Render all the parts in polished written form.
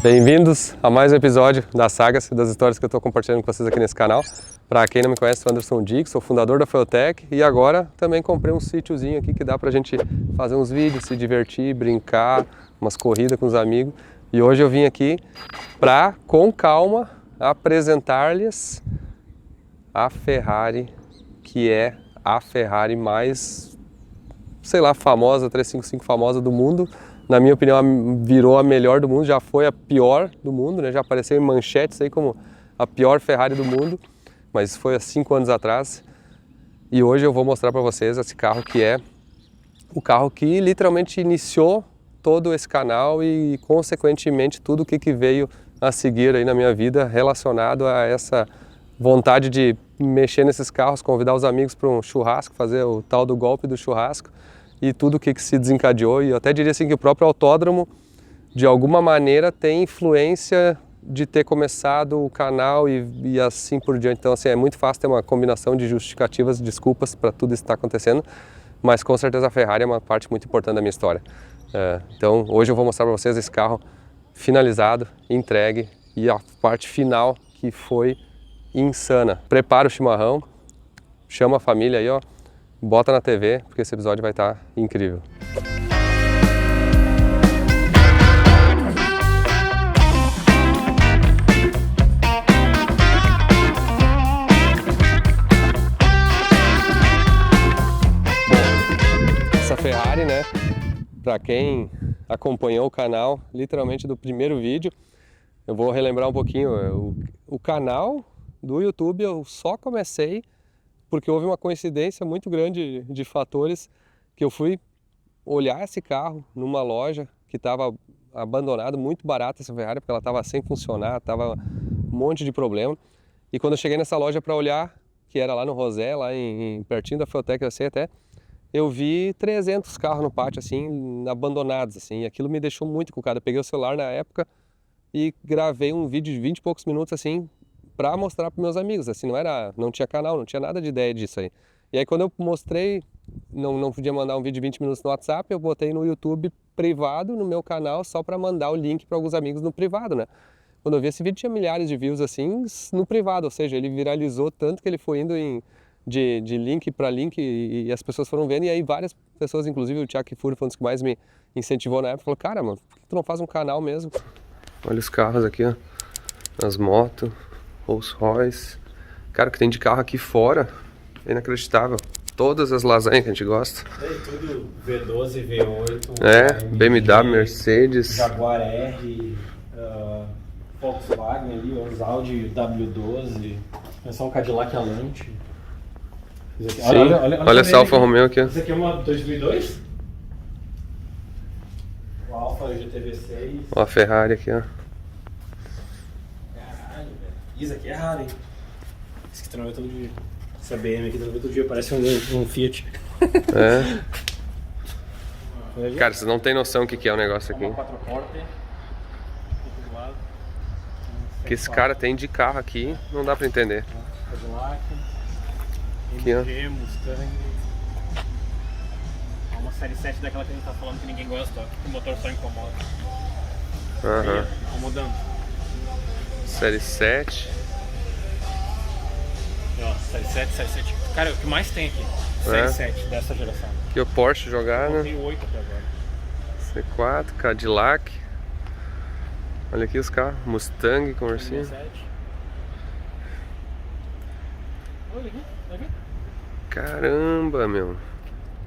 Bem-vindos a mais um episódio das sagas e das histórias que eu estou compartilhando com vocês aqui nesse canal. Para quem não me conhece, sou Anderson Dix, sou fundador da Feotech e agora também comprei um sítiozinho aqui que dá para a gente fazer uns vídeos, se divertir, brincar, umas corridas com os amigos. E hoje eu vim aqui para, com calma, apresentar-lhes a Ferrari, que é a Ferrari mais, sei lá, famosa, 355 famosa do mundo. Na minha opinião, virou a melhor do mundo, já foi a pior do mundo, né? Já apareceu em manchetes aí como a pior Ferrari do mundo, mas isso foi há 5 anos atrás. E hoje eu vou mostrar para vocês esse carro que é o carro que literalmente iniciou todo esse canal e, consequentemente, tudo o que veio a seguir aí na minha vida relacionado a essa vontade de mexer nesses carros, convidar os amigos para um churrasco, fazer o tal do golpe do churrasco. E tudo o que se desencadeou, e eu até diria assim que o próprio autódromo, de alguma maneira, tem influência de ter começado o canal e assim por diante. Então, assim, é muito fácil ter uma combinação de justificativas, desculpas para tudo isso que está acontecendo, mas com certeza a Ferrari é uma parte muito importante da minha história. Então, hoje eu vou mostrar para vocês esse carro finalizado, entregue, e a parte final que foi insana. Prepara o chimarrão, chama a família aí, ó. Bota na TV, porque esse episódio vai estar incrível. Bom, essa Ferrari, né, para quem acompanhou o canal, literalmente do primeiro vídeo, eu vou relembrar um pouquinho. O canal do YouTube eu só comecei porque houve uma coincidência muito grande de fatores que eu fui olhar esse carro numa loja que estava abandonada, muito barata essa Ferrari, porque ela estava sem funcionar, estava um monte de problema. E quando eu cheguei nessa loja para olhar, que era lá no Rosé, lá pertinho da Feotech, eu sei até, eu vi 300 carros no pátio, assim, abandonados, assim, e aquilo me deixou muito encucado. Eu peguei o celular na época e gravei um vídeo de 20 e poucos minutos, assim, para mostrar para meus amigos, assim, não tinha canal, não tinha nada de ideia disso aí. E aí quando eu mostrei, não podia mandar um vídeo de 20 minutos no WhatsApp, eu botei no YouTube privado, no meu canal, só para mandar o link para alguns amigos no privado, né? Quando eu vi esse vídeo tinha milhares de views, assim, no privado, ou seja, ele viralizou tanto que ele foi indo de link para link e as pessoas foram vendo, e aí várias pessoas, inclusive o Thiago Kifuri foi um dos que mais me incentivou na época, falou, cara, mano, por que tu não faz um canal mesmo? Olha os carros aqui, ó, as motos. Rolls Royce. Cara, o que tem de carro aqui fora é inacreditável. Todas as lasanhas que a gente gosta. Tudo V12, V8. BMW, Mercedes. Jaguar R, Volkswagen ali, os Audi W12. É só um Cadillac Alante. Sim, olha essa Alfa Romeo aqui. Esse aqui é uma 2002? O Alfa GTV6. Ó, a Ferrari aqui, ó. Isso aqui é raro, hein? Esse aqui tu não vê todo dia. Essa BM aqui tu não vê todo dia, parece um Fiat. Cara, vocês não tem noção o que é o negócio aqui. Uma 4 portas. O que esse cara tem de carro aqui, não dá pra entender. Cadillac. Aqui, ó. MG, Mustang. Uma série 7 daquela que a gente tá falando que ninguém gosta, ó, que o motor só incomoda. Incomodando. Série 7. Ó, série 7. Cara, o que mais tem aqui? Série 7 dessa geração. Aqui o Porsche jogar, né? Tem 8 até agora. C4, Cadillac. Olha aqui os carros. Mustang, conversinha. 7. Olha aqui. Caramba, meu.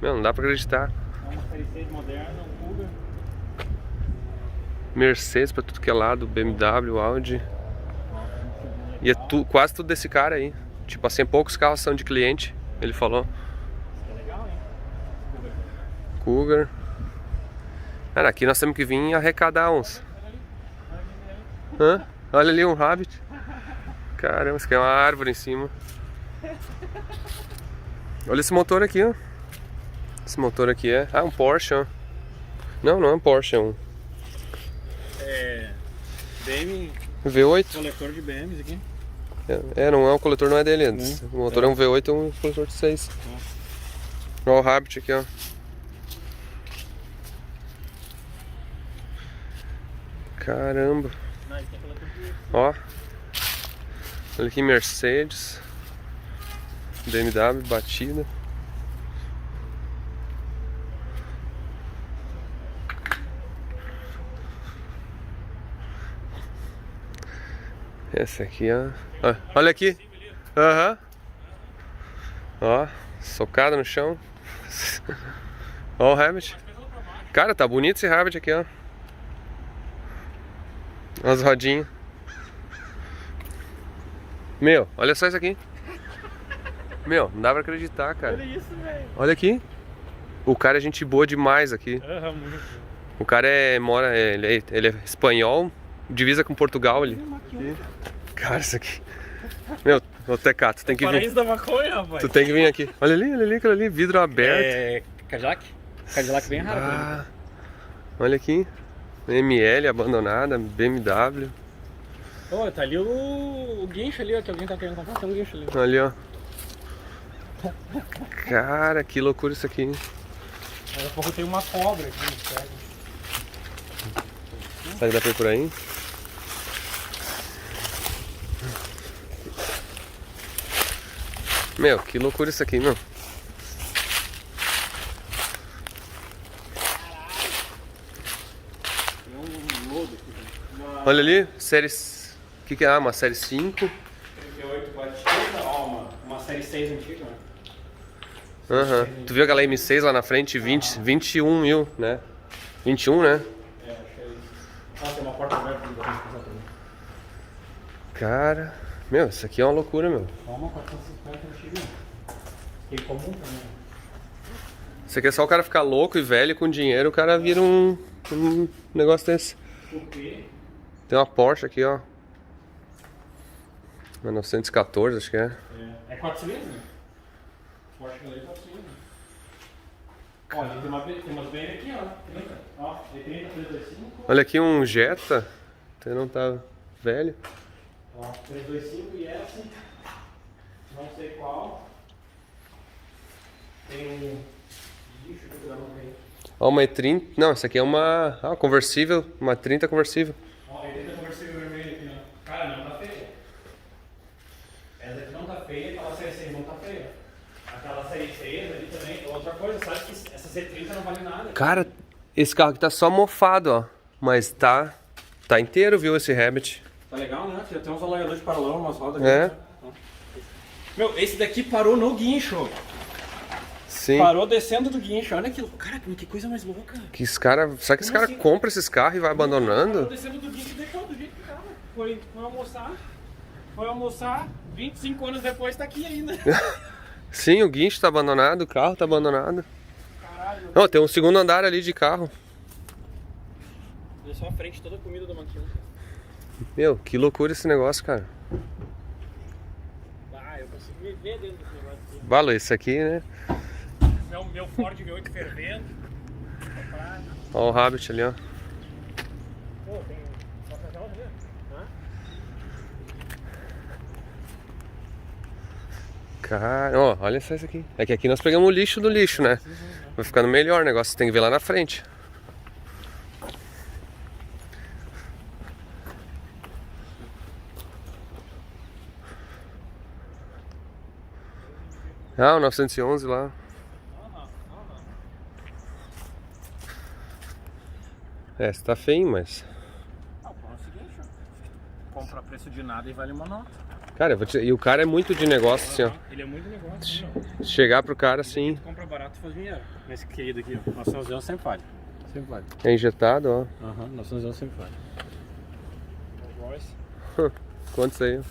Meu, não dá pra acreditar. É uma série 6 moderna, um Cougar. Mercedes pra tudo que é lado, BMW, Audi. E é quase tudo desse cara aí. Tipo assim, poucos carros são de cliente, ele falou. Isso é legal, hein? Cougar. Cara, aqui nós temos que vir arrecadar uns. Olha ali um Rabbit. Caramba, isso aqui é uma árvore em cima. Olha esse motor aqui, ó. Esse motor aqui é... um Porsche, ó. Não é um Porsche, é um... BM... V8. Coletor de BMs aqui. Não é o coletor, não é dele antes. O motor é um V8 e um coletor de 6. Olha o Rabbit aqui, ó. Caramba. Não, ele tem aquela tudo. Ó. Olha aqui, Mercedes. BMW batida. Essa aqui, ó. Olha aqui. Aham. Ó, socada no chão. Ó o Rabbit. Cara, tá bonito esse Rabbit aqui, ó. As rodinhas. Meu, olha só isso aqui. Meu, não dá pra acreditar, cara. Olha isso, velho. Olha aqui. O cara é gente boa demais aqui. Aham, muito. O cara ele é espanhol, divisa com Portugal ali. Cara, isso aqui. Meu, ô TK, tu tem que vir. Paraíso da maconha, rapaz. Tu tem que vir aqui. Olha ali, aquilo ali, vidro aberto. É. Cadillac? Cadillac bem raro. Ah, olha aqui. ML abandonada, BMW. Ô, tá ali o guincho ali, ó, que alguém tá querendo comprar. Tem um guincho ali. Ali, ó. Cara, que loucura isso aqui. Daqui a pouco tem uma cobra aqui. Será que dá pra ir por aí? Meu, que loucura isso aqui, meu. Tem um lodo aqui. Olha ali, série... O que que é? Uma série 5. 38 batida, ó, uma série 6 antiga, né? Aham. Tu viu aquela M6 lá na frente? 21 mil, né? 21, né? É, achei isso. Ah, tem uma porta aberta que eu tenho que passar também. Cara, meu, isso aqui é uma loucura, meu. Ó, uma 450 antiga. Aquele comum também. Isso aqui é só o cara ficar louco e velho com dinheiro, o cara vira um negócio desse. Cupê. Tem uma Porsche aqui, ó. 1914, acho que é. É 4 cilindros, né? Porsche Galera 4 cilindros. Ó, ali tem umas bem aqui, ó. 30. Ó, E30, 325. Olha aqui um Jetta. Até não tá velho. Ó, 325 e essa. Não sei qual. Tem um. Lixo que eu não tenho. Ó, uma E30. Não, essa aqui é uma conversível. Uma 30 conversível. Ó, E30 conversível vermelho aqui, ó. Cara, não tá feia. Essa aqui não tá feia, aquela série 6 não tá feia. Aquela série 6 ali também. Outra coisa, sabe que essa C30 não vale nada. Cara, esse carro aqui tá só mofado, ó. Mas tá inteiro, viu, esse Rabbit. Tá legal, né? Já tem uns alaiadores de paralão, umas rodas É. aqui. Meu, esse daqui parou no guincho. Sim. Parou descendo do guincho. Olha aquilo. Cara, que coisa mais louca. Que esse cara, será que esse Como cara assim? compra esses carros e vai Parou abandonando? descendo do guincho e deixou do jeito que tava. Foi almoçar. Foi almoçar. 25 anos depois tá aqui ainda. Sim, o guincho tá abandonado, o carro tá abandonado. Caralho. Ó, tem um segundo andar ali de carro. Deixou a frente toda a comida da maquina. Meu, que loucura esse negócio, cara. Ah, eu consigo me ver dentro desse negócio aqui. Valeu, esse aqui, né? Meu Ford V8 fervendo. Ó o Rabbit ali, ó. Pô, tem. Só pra já ver. Hã? Cara, ó, olha só isso aqui. É que aqui nós pegamos o lixo do lixo, né? Vai ficando melhor o negócio, você tem que ver lá na frente. Ah, o 911 lá. É, esse tá feio, mas... Ah, o plano é o seguinte, ó. Compra a preço de nada e vale uma nota. Cara, e o cara é muito de negócio, assim, ó. Ele é muito negócio, meu. Chegar pro cara assim, Compra barato e faz dinheiro. Nesse querido aqui, ó. 911 sempre vale. Sempre vale. é injetado, ó. Aham, 911 sempre vale. Rolls Quantos aí?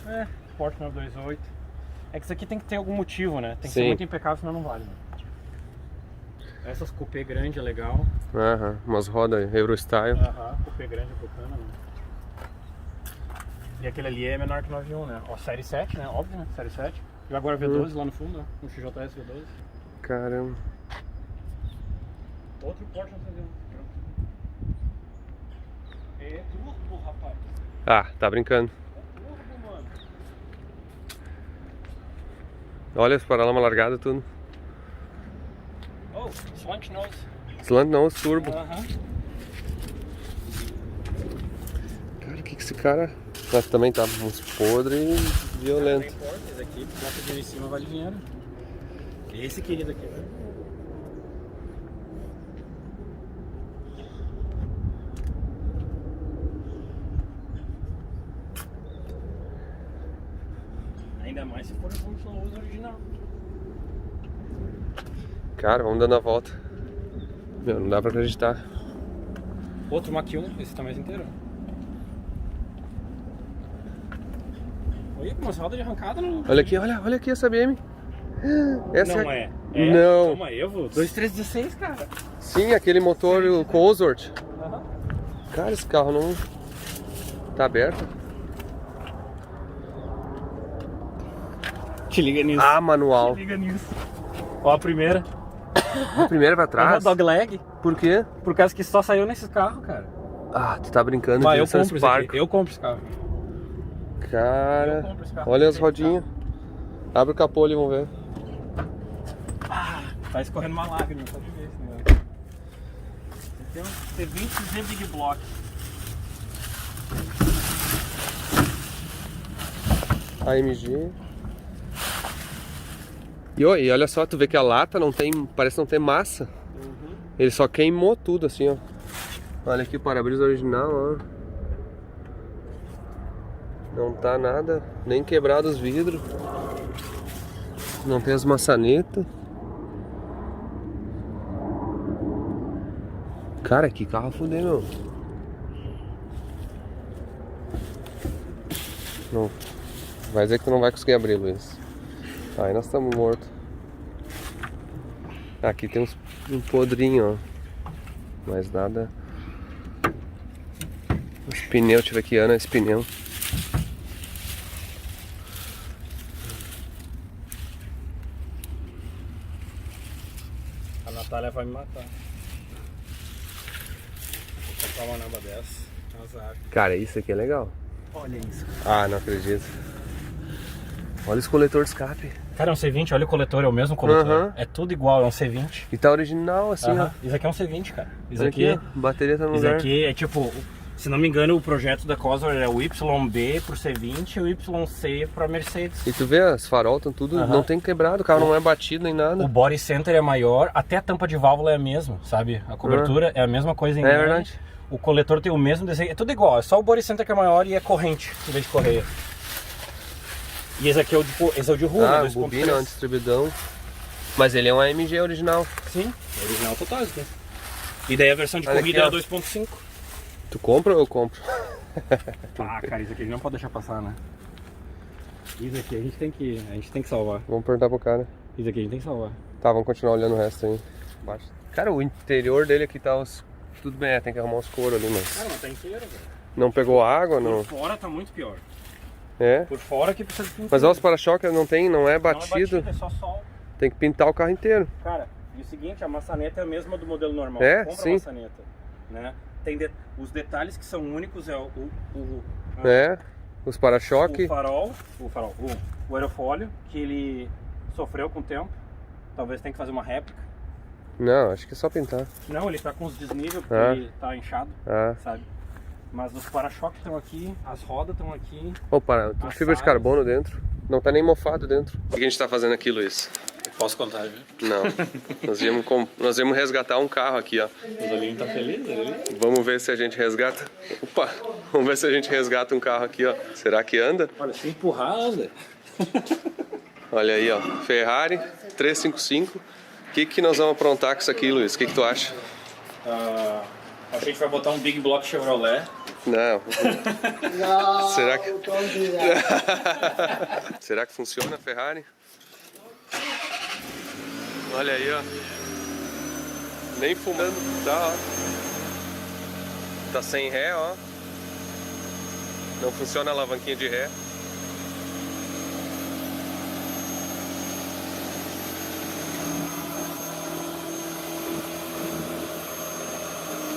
É, Porsche 928. É que isso aqui tem que ter algum motivo, né? Tem que Sim. ser muito impecável, senão não vale, né? Essas coupé grande é legal. Aham, umas rodas Eurostyle. Aham, coupé grande é bacana, né? E aquele ali é menor que 91, né? Ó, série 7, né? Óbvio, né? Série 7. E agora V12 lá no fundo, ó. Um XJS V12. Caramba. Outro Porsche 911. É turbo, rapaz. Ah, tá brincando. É turbo, mano. Olha os paralamas largados, tudo. Oh, slant nose. Slant não, os turbo. Aham. que esse cara... Mas também tá uns podres e violento. Não importa, esse aqui, bota o dinheiro em cima, vale dinheiro. Esse querido aqui, velho. Ainda mais se for como são os original. Cara, vamos dando a volta. Meu, não dá pra acreditar. Outro Mach 1, esse tá mais inteiro. Olha com umas rodas de arrancada no... Olha aqui essa BM. Essa Não é. Não. É uma Evo 2316, cara. Sim, aquele motor o Cosworth. Aham. Cara, esse carro não... Tá aberto? Te liga nisso. Ah, manual. Te liga nisso. Ó a primeira. A primeira pra É trás? dogleg. Por quê? Por causa que só saiu nesses carros, cara. Ah, tu tá brincando Vai, de eu Nissan compro esse Spark. aqui. Eu compro esse carro. Eu Cara, compro esse carro. olha as rodinhas. Abre o capô ali, vamos ver. Tá escorrendo uma lágrima, só de ver esse negócio. Tem um C20Z Big Block. AMG. E olha só, tu vê que a lata não tem, parece não ter massa. Ele só queimou tudo assim, ó. Olha aqui o para-brisa original, ó. Não tá nada, nem quebrado os vidros. Não tem as maçanetas. Cara, que carro fuder, meu. Não. Vai dizer que tu não vai conseguir abrir, Luiz. Aí nós estamos mortos. Aqui tem um podrinho, ó. Mas nada. Os pneus, deixa eu ver que ano é esse pneu. A Natália vai me matar. Vou comprar uma naba dessa. Azar. Cara, isso aqui é legal. Olha isso. Ah, não acredito. Olha esse coletor de escape. Cara, é um C20, olha o coletor, é o mesmo coletor. Aham. É tudo igual, é um C20. E tá original, assim, ó. Isso aqui é um C20, cara. Isso Olha aqui, ó, bateria tá no isso lugar. aqui é tipo, se não me engano, o projeto da Cosworth é o YB pro C20 e o YC pra Mercedes. E tu vê, as farol estão tudo, Aham. não tem quebrado, o carro não é batido nem nada. O body center é maior, até a tampa de válvula é a mesma, sabe? A cobertura é a mesma coisa em É grande. verdade. O coletor tem o mesmo desenho, é tudo igual, é só o body center que é maior e é corrente em vez de correia. E esse aqui é o de rua, Ah, né? 2.3. bobina, distribuidão. Mas ele é um AMG original. Sim, é original total isso aqui. E daí a versão de Olha corrida aqui, é ó. 2.5. Tu compra ou eu compro? Ah, cara, isso aqui a gente não pode deixar passar, né? Isso aqui a gente tem que salvar. Vamos perguntar pro cara. Isso aqui a gente tem que salvar. Tá, vamos continuar olhando o resto aí. Baixo. Cara, o interior dele aqui tá tudo bem, tem que arrumar os coros ali, mas... Cara, mas tá inteiro, velho. Não pegou água, não? Por fora tá muito pior. É? Por fora que precisa de pintura. Mas olha, os para-choques não é Não é batido. é só sol. Tem que pintar o carro inteiro. Cara, e o seguinte, a maçaneta é a mesma do modelo normal. É? Compra Sim. a maçaneta, né? Tem os detalhes que são únicos é Os para-choque. o aerofólio, que ele sofreu com o tempo. Talvez tenha que fazer uma réplica. Não, acho que é só pintar. Não, ele tá com os desníveis porque Ah. ele tá inchado, Ah. sabe? Mas os para-choques estão aqui, as rodas estão aqui. Ô, para, tudo As fibra de saias. carbono dentro. Não tá nem mofado dentro. O que a gente tá fazendo aqui, Luiz? Posso contar, viu? Não. nós viemos resgatar um carro aqui, ó. O Dolinho tá feliz, ele? Vamos ver se a gente resgata. Opa! Vamos ver se a gente resgata um carro aqui, ó. Será que anda? Olha, se empurrar, anda. Olha aí, ó. Ferrari 355. O que nós vamos aprontar com isso aqui, Luiz? O que tu acha? A gente vai botar um Big Block Chevrolet. Não. Não, Será que- Tom Zé. Será que funciona a Ferrari? Olha aí, ó. Nem fumando. Tá, ó. Tá sem ré, ó. Não funciona a alavanquinha de ré.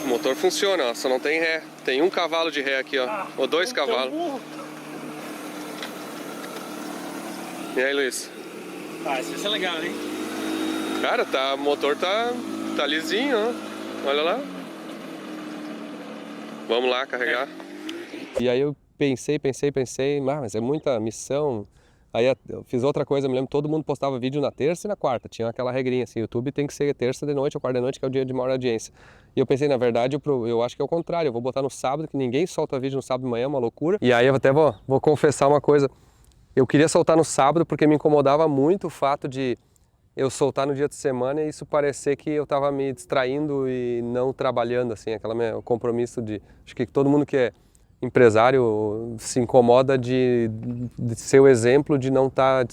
O motor funciona, ó, só não tem ré. Tem 1 cavalo de ré aqui, ó. Ou 2 cavalos. E aí, Luiz? Ah, isso vai ser legal, hein? Cara, o motor tá lisinho, ó. Olha lá. Vamos lá carregar. E aí eu pensei, mas é muita missão. Aí eu fiz outra coisa, me lembro, todo mundo postava vídeo na terça e na quarta, tinha aquela regrinha assim, YouTube tem que ser terça de noite ou quarta de noite, que é o dia de maior audiência. E eu pensei, na verdade, eu acho que é o contrário, eu vou botar no sábado, que ninguém solta vídeo no sábado de manhã, é uma loucura. E aí eu até vou confessar uma coisa, eu queria soltar no sábado porque me incomodava muito o fato de eu soltar no dia de semana e isso parecer que eu estava me distraindo e não trabalhando, assim, o compromisso de... Acho que todo mundo que é empresário se incomoda de ser o exemplo de não estar,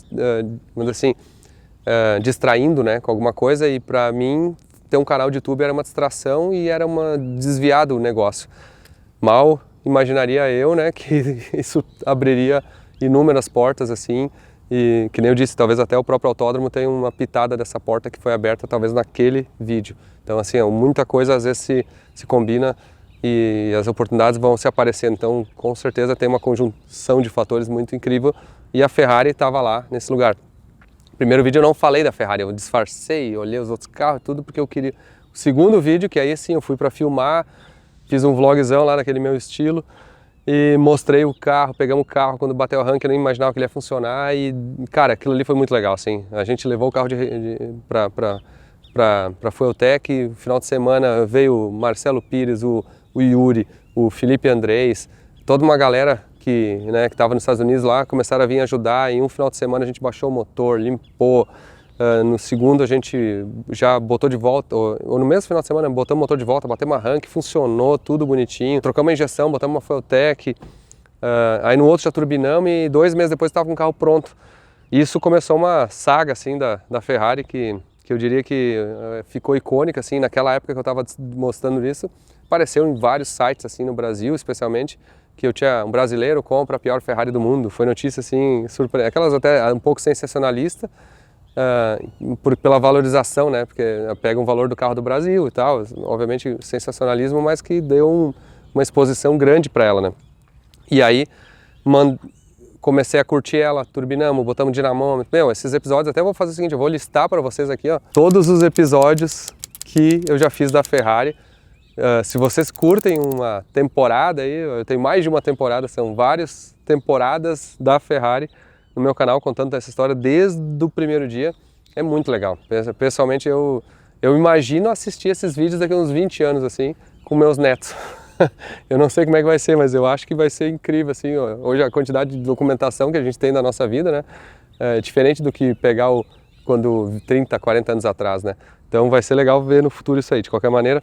distraindo, né, com alguma coisa, e para mim ter um canal de YouTube era uma distração e era uma desviado o negócio. Mal imaginaria eu, né, que isso abriria inúmeras portas assim, e que nem eu disse, talvez até o próprio autódromo tenha uma pitada dessa porta que foi aberta talvez naquele vídeo. Então assim, muita coisa às vezes se combina e as oportunidades vão se aparecendo, então com certeza tem uma conjunção de fatores muito incrível e a Ferrari estava lá nesse lugar. Primeiro vídeo eu não falei da Ferrari, eu disfarcei, olhei os outros carros e tudo porque eu queria. O segundo vídeo, que aí sim eu fui para filmar, fiz um vlogzão lá naquele meu estilo e mostrei o carro, pegamos o carro, quando bateu o arranque eu nem imaginava que ele ia funcionar e cara, aquilo ali foi muito legal, assim. A gente levou o carro para Fueltech, no final de semana veio o Marcelo Pires, o Yuri, o Felipe Andrés, toda uma galera que estava nos Estados Unidos lá, começaram a vir ajudar. Em um final de semana a gente baixou o motor, limpou, no segundo a gente já botou de volta, ou no mesmo final de semana botamos o motor de volta, batemos arranque, funcionou, tudo bonitinho, trocamos a injeção, botamos uma Fueltech, aí no outro já turbinamos e 2 meses depois estava com o carro pronto. E isso começou uma saga assim da Ferrari que eu diria que ficou icônica assim, naquela época que eu estava mostrando isso. Apareceu em vários sites assim no Brasil, especialmente, que eu tinha um brasileiro compra a pior Ferrari do mundo. Foi notícia assim, aquelas até um pouco sensacionalista, pela valorização, né? Porque pega um valor do carro do Brasil e tal, obviamente sensacionalismo, mas que deu uma exposição grande para ela, né? E aí comecei a curtir ela, turbinamos, botamos dinamômetro. Meu, esses episódios, até vou fazer o seguinte, eu vou listar para vocês aqui, ó, todos os episódios que eu já fiz da Ferrari. Se vocês curtem uma temporada aí, eu tenho mais de uma temporada, são várias temporadas da Ferrari no meu canal contando essa história desde o primeiro dia. É muito legal. Pessoalmente eu imagino assistir esses vídeos daqui a uns 20 anos assim, com meus netos. Eu não sei como é que vai ser, mas eu acho que vai ser incrível assim. Hoje a quantidade de documentação que a gente tem da nossa vida, né, é diferente do que pegar quando 30, 40 anos atrás, né? Então vai ser legal ver no futuro isso aí. De qualquer maneira,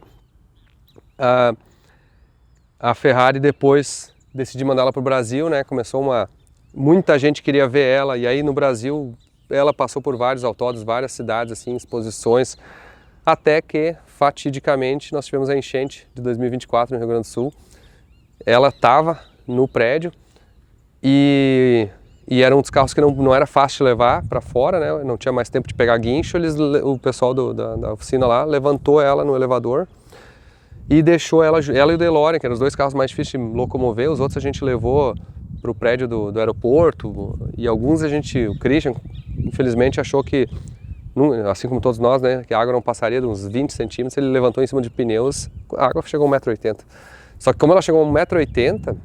a Ferrari depois decidi mandá-la para o Brasil, né? Muita gente queria ver ela e aí no Brasil ela passou por vários autódromos, várias cidades, assim, exposições, até que fatidicamente nós tivemos a enchente de 2024 no Rio Grande do Sul. Ela estava no prédio e era um dos carros que não era fácil de levar para fora, né? Não tinha mais tempo de pegar guincho. O pessoal da oficina lá levantou ela no elevador e deixou ela e o DeLorean, que eram os 2 carros mais difíceis de locomover. Os outros a gente levou para o prédio do aeroporto e alguns o Christian, infelizmente, achou que, assim como todos nós, né, que a água não passaria de uns 20 centímetros, ele levantou em cima de pneus, a água chegou a 1,80 m. Só que como ela chegou a 1,80 m,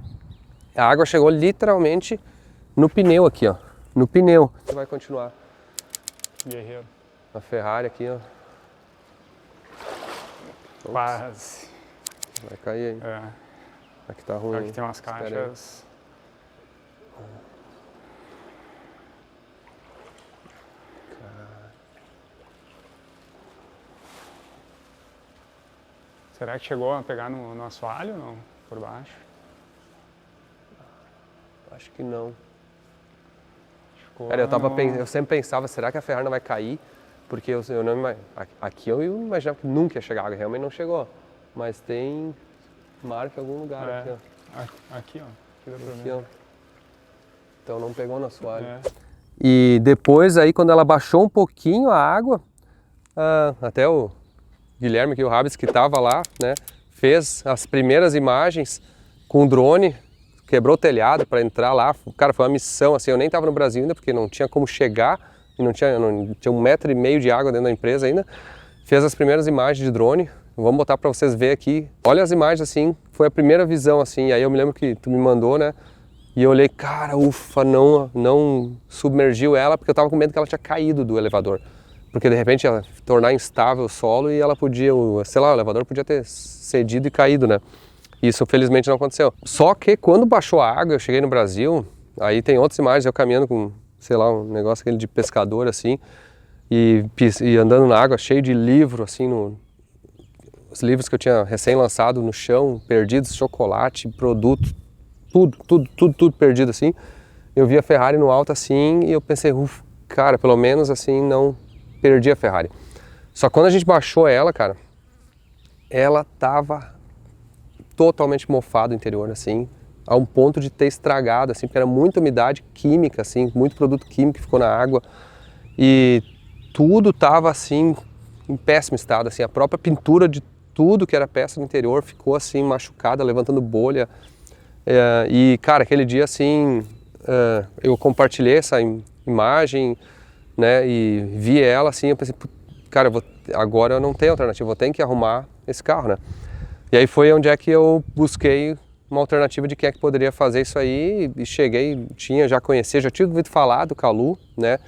a água chegou literalmente no pneu aqui, ó, no pneu. Você vai continuar. Guerreiro. A Ferrari aqui, ó. Quase. Vai cair aí. É. Aqui tá ruim. Aqui tem umas caixas. Será que chegou a pegar no assoalho ou não? Por baixo? Acho que não. Ficou Cara, eu sempre pensava, será que a Ferrari não vai cair? Porque eu não aqui eu imaginava que nunca ia chegar água, realmente não chegou. Mas tem marca em algum lugar aqui, ó. Aqui, ó. Aqui dá pra Aqui, ver. ó. Então não pegou no assoalho. É. E depois aí quando ela baixou um pouquinho a água, até o Guilherme aqui, o Rabis, que estava lá, né, fez as primeiras imagens com o drone, quebrou o telhado para entrar lá. Cara, foi uma missão, assim, eu nem estava no Brasil ainda, porque não tinha como chegar, e não tinha 1,5 metro de água dentro da empresa ainda. Fez as primeiras imagens de drone, vamos botar para vocês verem aqui. Olha as imagens assim, foi a primeira visão assim, e aí eu me lembro que tu me mandou, né? E eu olhei, cara, ufa, não submergiu ela, porque eu tava com medo que ela tinha caído do elevador. Porque de repente ia tornar instável o solo e ela podia, sei lá, o elevador podia ter cedido e caído, né? Isso felizmente não aconteceu. Só que quando baixou a água, eu cheguei no Brasil, aí tem outras imagens, eu caminhando com, sei lá, um negócio aquele de pescador assim, e andando na água, cheio de livro assim, os livros que eu tinha recém-lançado no chão, perdidos, chocolate, produto, tudo perdido assim. Eu vi a Ferrari no alto assim e eu pensei, cara, pelo menos assim não perdi a Ferrari. Só que quando a gente baixou ela, cara, ela tava totalmente mofada o interior assim, a um ponto de ter estragado assim, porque era muita umidade química assim, muito produto químico que ficou na água e tudo tava assim em péssimo estado assim, a própria pintura de tudo que era peça no interior ficou assim machucada, levantando bolha. E cara, aquele dia assim, eu compartilhei essa imagem, né, e vi ela assim, eu pensei, cara, agora eu não tenho alternativa, vou ter que arrumar esse carro, né. E aí foi onde é que eu busquei uma alternativa de quem é que poderia fazer isso aí e cheguei, já conhecia, já tinha ouvido falar do Kalu, né,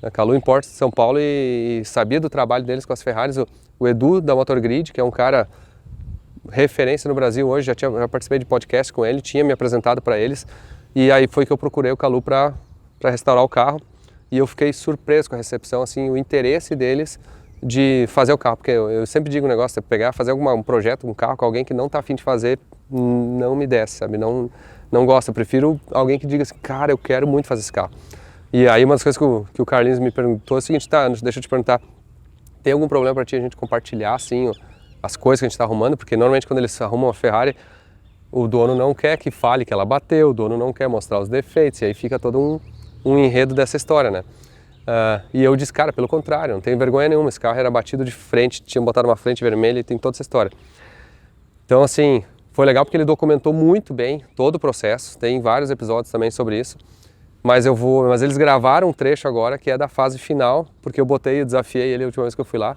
a Kalu Imports de São Paulo e sabia do trabalho deles com as Ferraris, o Edu da Motorgrid, que é um cara referência no Brasil hoje, já participei de podcast com ele, tinha me apresentado para eles e aí foi que eu procurei o Kalu para restaurar o carro e eu fiquei surpreso com a recepção, assim, o interesse deles de fazer o carro, porque eu sempre digo um negócio, fazer um projeto, um carro com alguém que não está a fim de fazer, não me desce, sabe, não gosta, eu prefiro alguém que diga assim, cara, eu quero muito fazer esse carro. E aí uma das coisas que o Carlinhos me perguntou é o seguinte, tá, deixa eu te perguntar, tem algum problema para ti a gente compartilhar, assim, as coisas que a gente está arrumando, porque normalmente quando eles arrumam uma Ferrari, o dono não quer que fale que ela bateu, o dono não quer mostrar os defeitos, e aí fica todo um enredo dessa história, né? E eu disse, cara, pelo contrário, não tenho vergonha nenhuma, esse carro era batido de frente, tinha botado uma frente vermelha e tem toda essa história. Então, assim, foi legal porque ele documentou muito bem todo o processo, tem vários episódios também sobre isso, mas eles gravaram um trecho agora que é da fase final, porque eu desafiei ele a última vez que eu fui lá,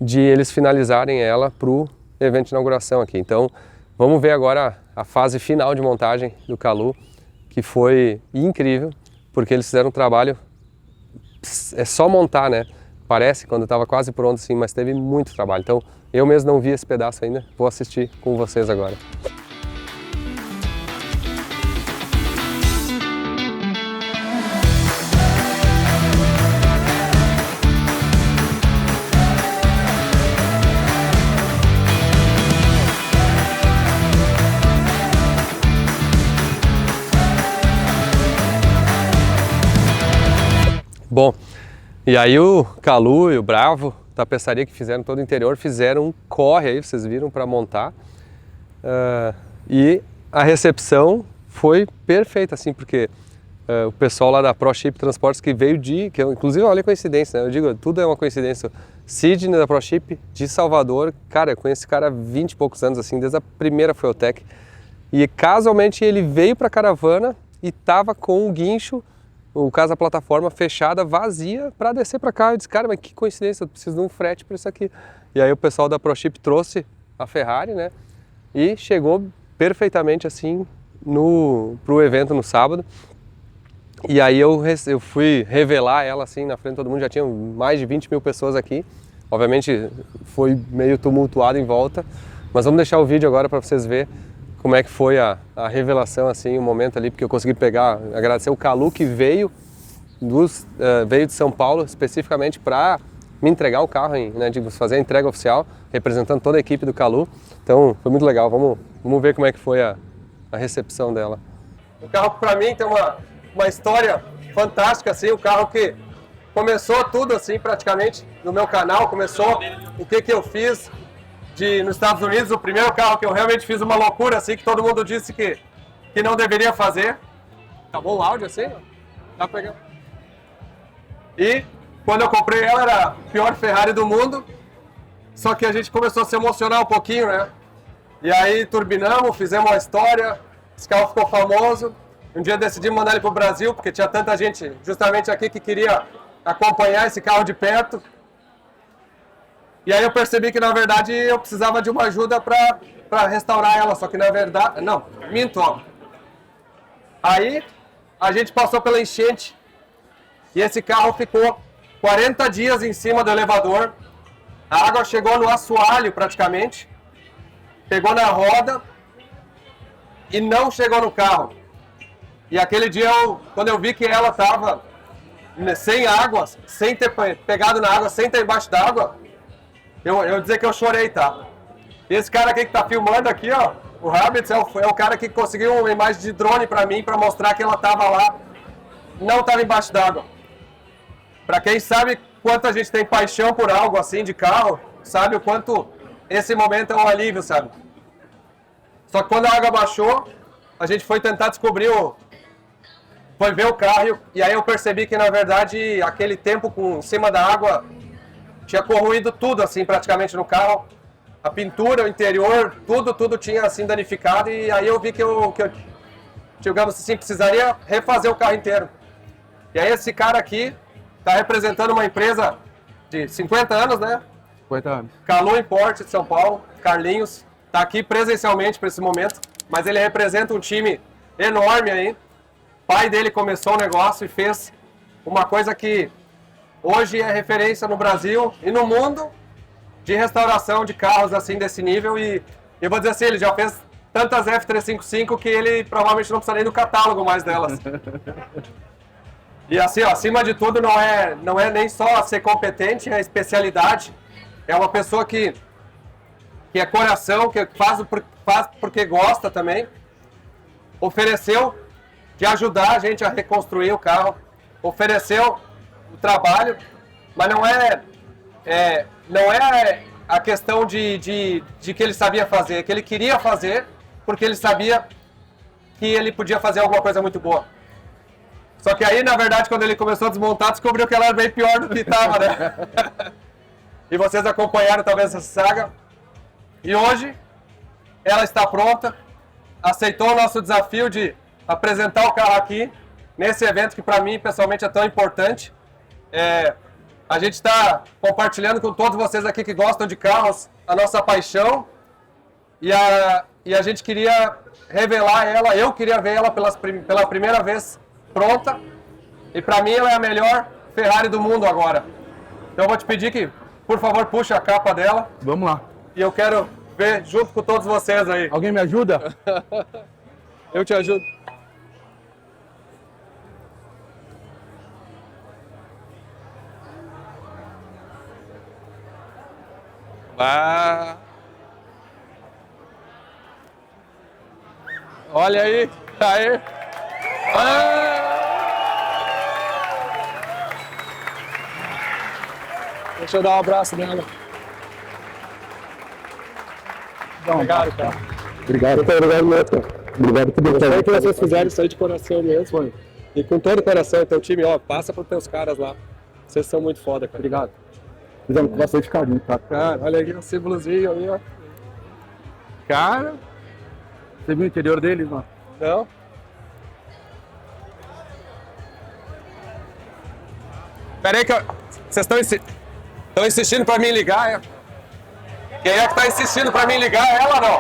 de eles finalizarem ela para o evento de inauguração aqui. Então, vamos ver agora a fase final de montagem do Kalu, que foi incrível, porque eles fizeram um trabalho, é só montar, né? Parece, quando estava quase pronto assim, mas teve muito trabalho. Então, eu mesmo não vi esse pedaço ainda, vou assistir com vocês agora. Bom, e aí o Kalu e o Bravo, tapeçaria que fizeram todo o interior, fizeram um corre aí, vocês viram, para montar. E a recepção foi perfeita, assim, porque o pessoal lá da ProShip Transportes que veio inclusive, olha a coincidência, né? Eu digo, tudo é uma coincidência. Sidney da ProShip de Salvador, cara, eu conheço esse cara há 20 e poucos anos, assim, desde a primeira Feutec. E casualmente ele veio para a caravana e tava com o guincho, o caso, a plataforma fechada, vazia, para descer para cá. Eu disse, cara, mas que coincidência, eu preciso de um frete para isso aqui. E aí o pessoal da ProShip trouxe a Ferrari, né? E chegou perfeitamente assim pro evento no sábado. E aí eu fui revelar ela assim na frente de todo mundo, já tinha mais de 20 mil pessoas aqui. Obviamente foi meio tumultuado em volta, mas vamos deixar o vídeo agora para vocês verem como é que foi a revelação, assim, o momento ali, porque eu consegui agradecer o Kalu que veio de São Paulo especificamente para me entregar o carro, né, de fazer a entrega oficial, representando toda a equipe do Kalu. Então foi muito legal, vamos ver como é que foi a recepção dela. O carro para mim tem uma história fantástica, assim, o carro que começou tudo assim praticamente no meu canal, começou o que eu fiz nos Estados Unidos, o primeiro carro que eu realmente fiz uma loucura assim, que todo mundo disse que não deveria fazer. Tá bom o áudio assim? Dá pra pegar. E quando eu comprei ela era a pior Ferrari do mundo, só que a gente começou a se emocionar um pouquinho, né? E aí turbinamos, fizemos uma história, esse carro ficou famoso. Um dia decidimos mandar ele pro Brasil, porque tinha tanta gente justamente aqui que queria acompanhar esse carro de perto. E aí eu percebi que, na verdade, eu precisava de uma ajuda para restaurar ela, só que, na verdade... Não, minto, ó. Aí, a gente passou pela enchente e esse carro ficou 40 dias em cima do elevador. A água chegou no assoalho, praticamente. Pegou na roda e não chegou no carro. E aquele dia, quando eu vi que ela estava sem água, sem ter pegado na água, sem ter embaixo d'água, eu dizer que eu chorei, tá? E esse cara aqui que tá filmando aqui, ó, o Rabbits é o cara que conseguiu uma imagem de drone pra mim, pra mostrar que ela tava lá, não tava embaixo d'água. Pra quem sabe quanto a gente tem paixão por algo assim de carro, sabe o quanto esse momento é um alívio, sabe? Só que quando a água baixou, a gente foi tentar descobrir foi ver o carro e aí eu percebi que na verdade aquele tempo em cima da água tinha corroído tudo assim praticamente no carro. A pintura, o interior, tudo tinha assim danificado e aí eu vi que eu digamos assim, precisaria refazer o carro inteiro. E aí esse cara aqui está representando uma empresa de 50 anos, né? 50 anos. Calu Import de São Paulo, Carlinhos, está aqui presencialmente para esse momento, mas ele representa um time enorme aí. O pai dele começou o negócio e fez uma coisa que hoje é referência no Brasil e no mundo de restauração de carros assim desse nível e eu vou dizer assim, ele já fez tantas F355 que ele provavelmente não precisa nem do catálogo mais delas. E assim, ó, acima de tudo, não é nem só ser competente, é especialidade. É uma pessoa que é coração, que faz porque gosta também. Ofereceu de ajudar a gente a reconstruir o carro. Ofereceu o trabalho, mas não é a questão de que ele sabia fazer, é que ele queria fazer porque ele sabia que ele podia fazer alguma coisa muito boa. Só que aí, na verdade, quando ele começou a desmontar, descobriu que ela era bem pior do que estava, né? E vocês acompanharam talvez essa saga. E hoje, ela está pronta, aceitou o nosso desafio de apresentar o carro aqui, nesse evento que para mim, pessoalmente, é tão importante. A gente está compartilhando com todos vocês aqui que gostam de carros a nossa paixão. E a gente queria revelar ela, eu queria ver ela pela primeira vez pronta. E para mim ela é a melhor Ferrari do mundo agora. Então eu vou te pedir que, por favor, puxe a capa dela. Vamos lá. E eu quero ver junto com todos vocês aí. Alguém me ajuda? Eu te ajudo. Ah. Olha aí, aí. Deixa eu dar um abraço nela. Obrigado, cara. Obrigado, obrigado mesmo. Obrigado por deixar. Espero que vocês fizeram isso aí de coração mesmo. E com todo o coração, teu time, ó, passa pros teus caras lá. Vocês são muito foda, cara. Obrigado. Fizemos com bastante carinho, tá? Cara, olha aqui o símbolozinho ali, ó. Cara, você viu o interior deles, mano? Não? Pera aí que vocês estão insistindo pra mim ligar, é? Quem é que tá insistindo pra mim ligar? Ela não?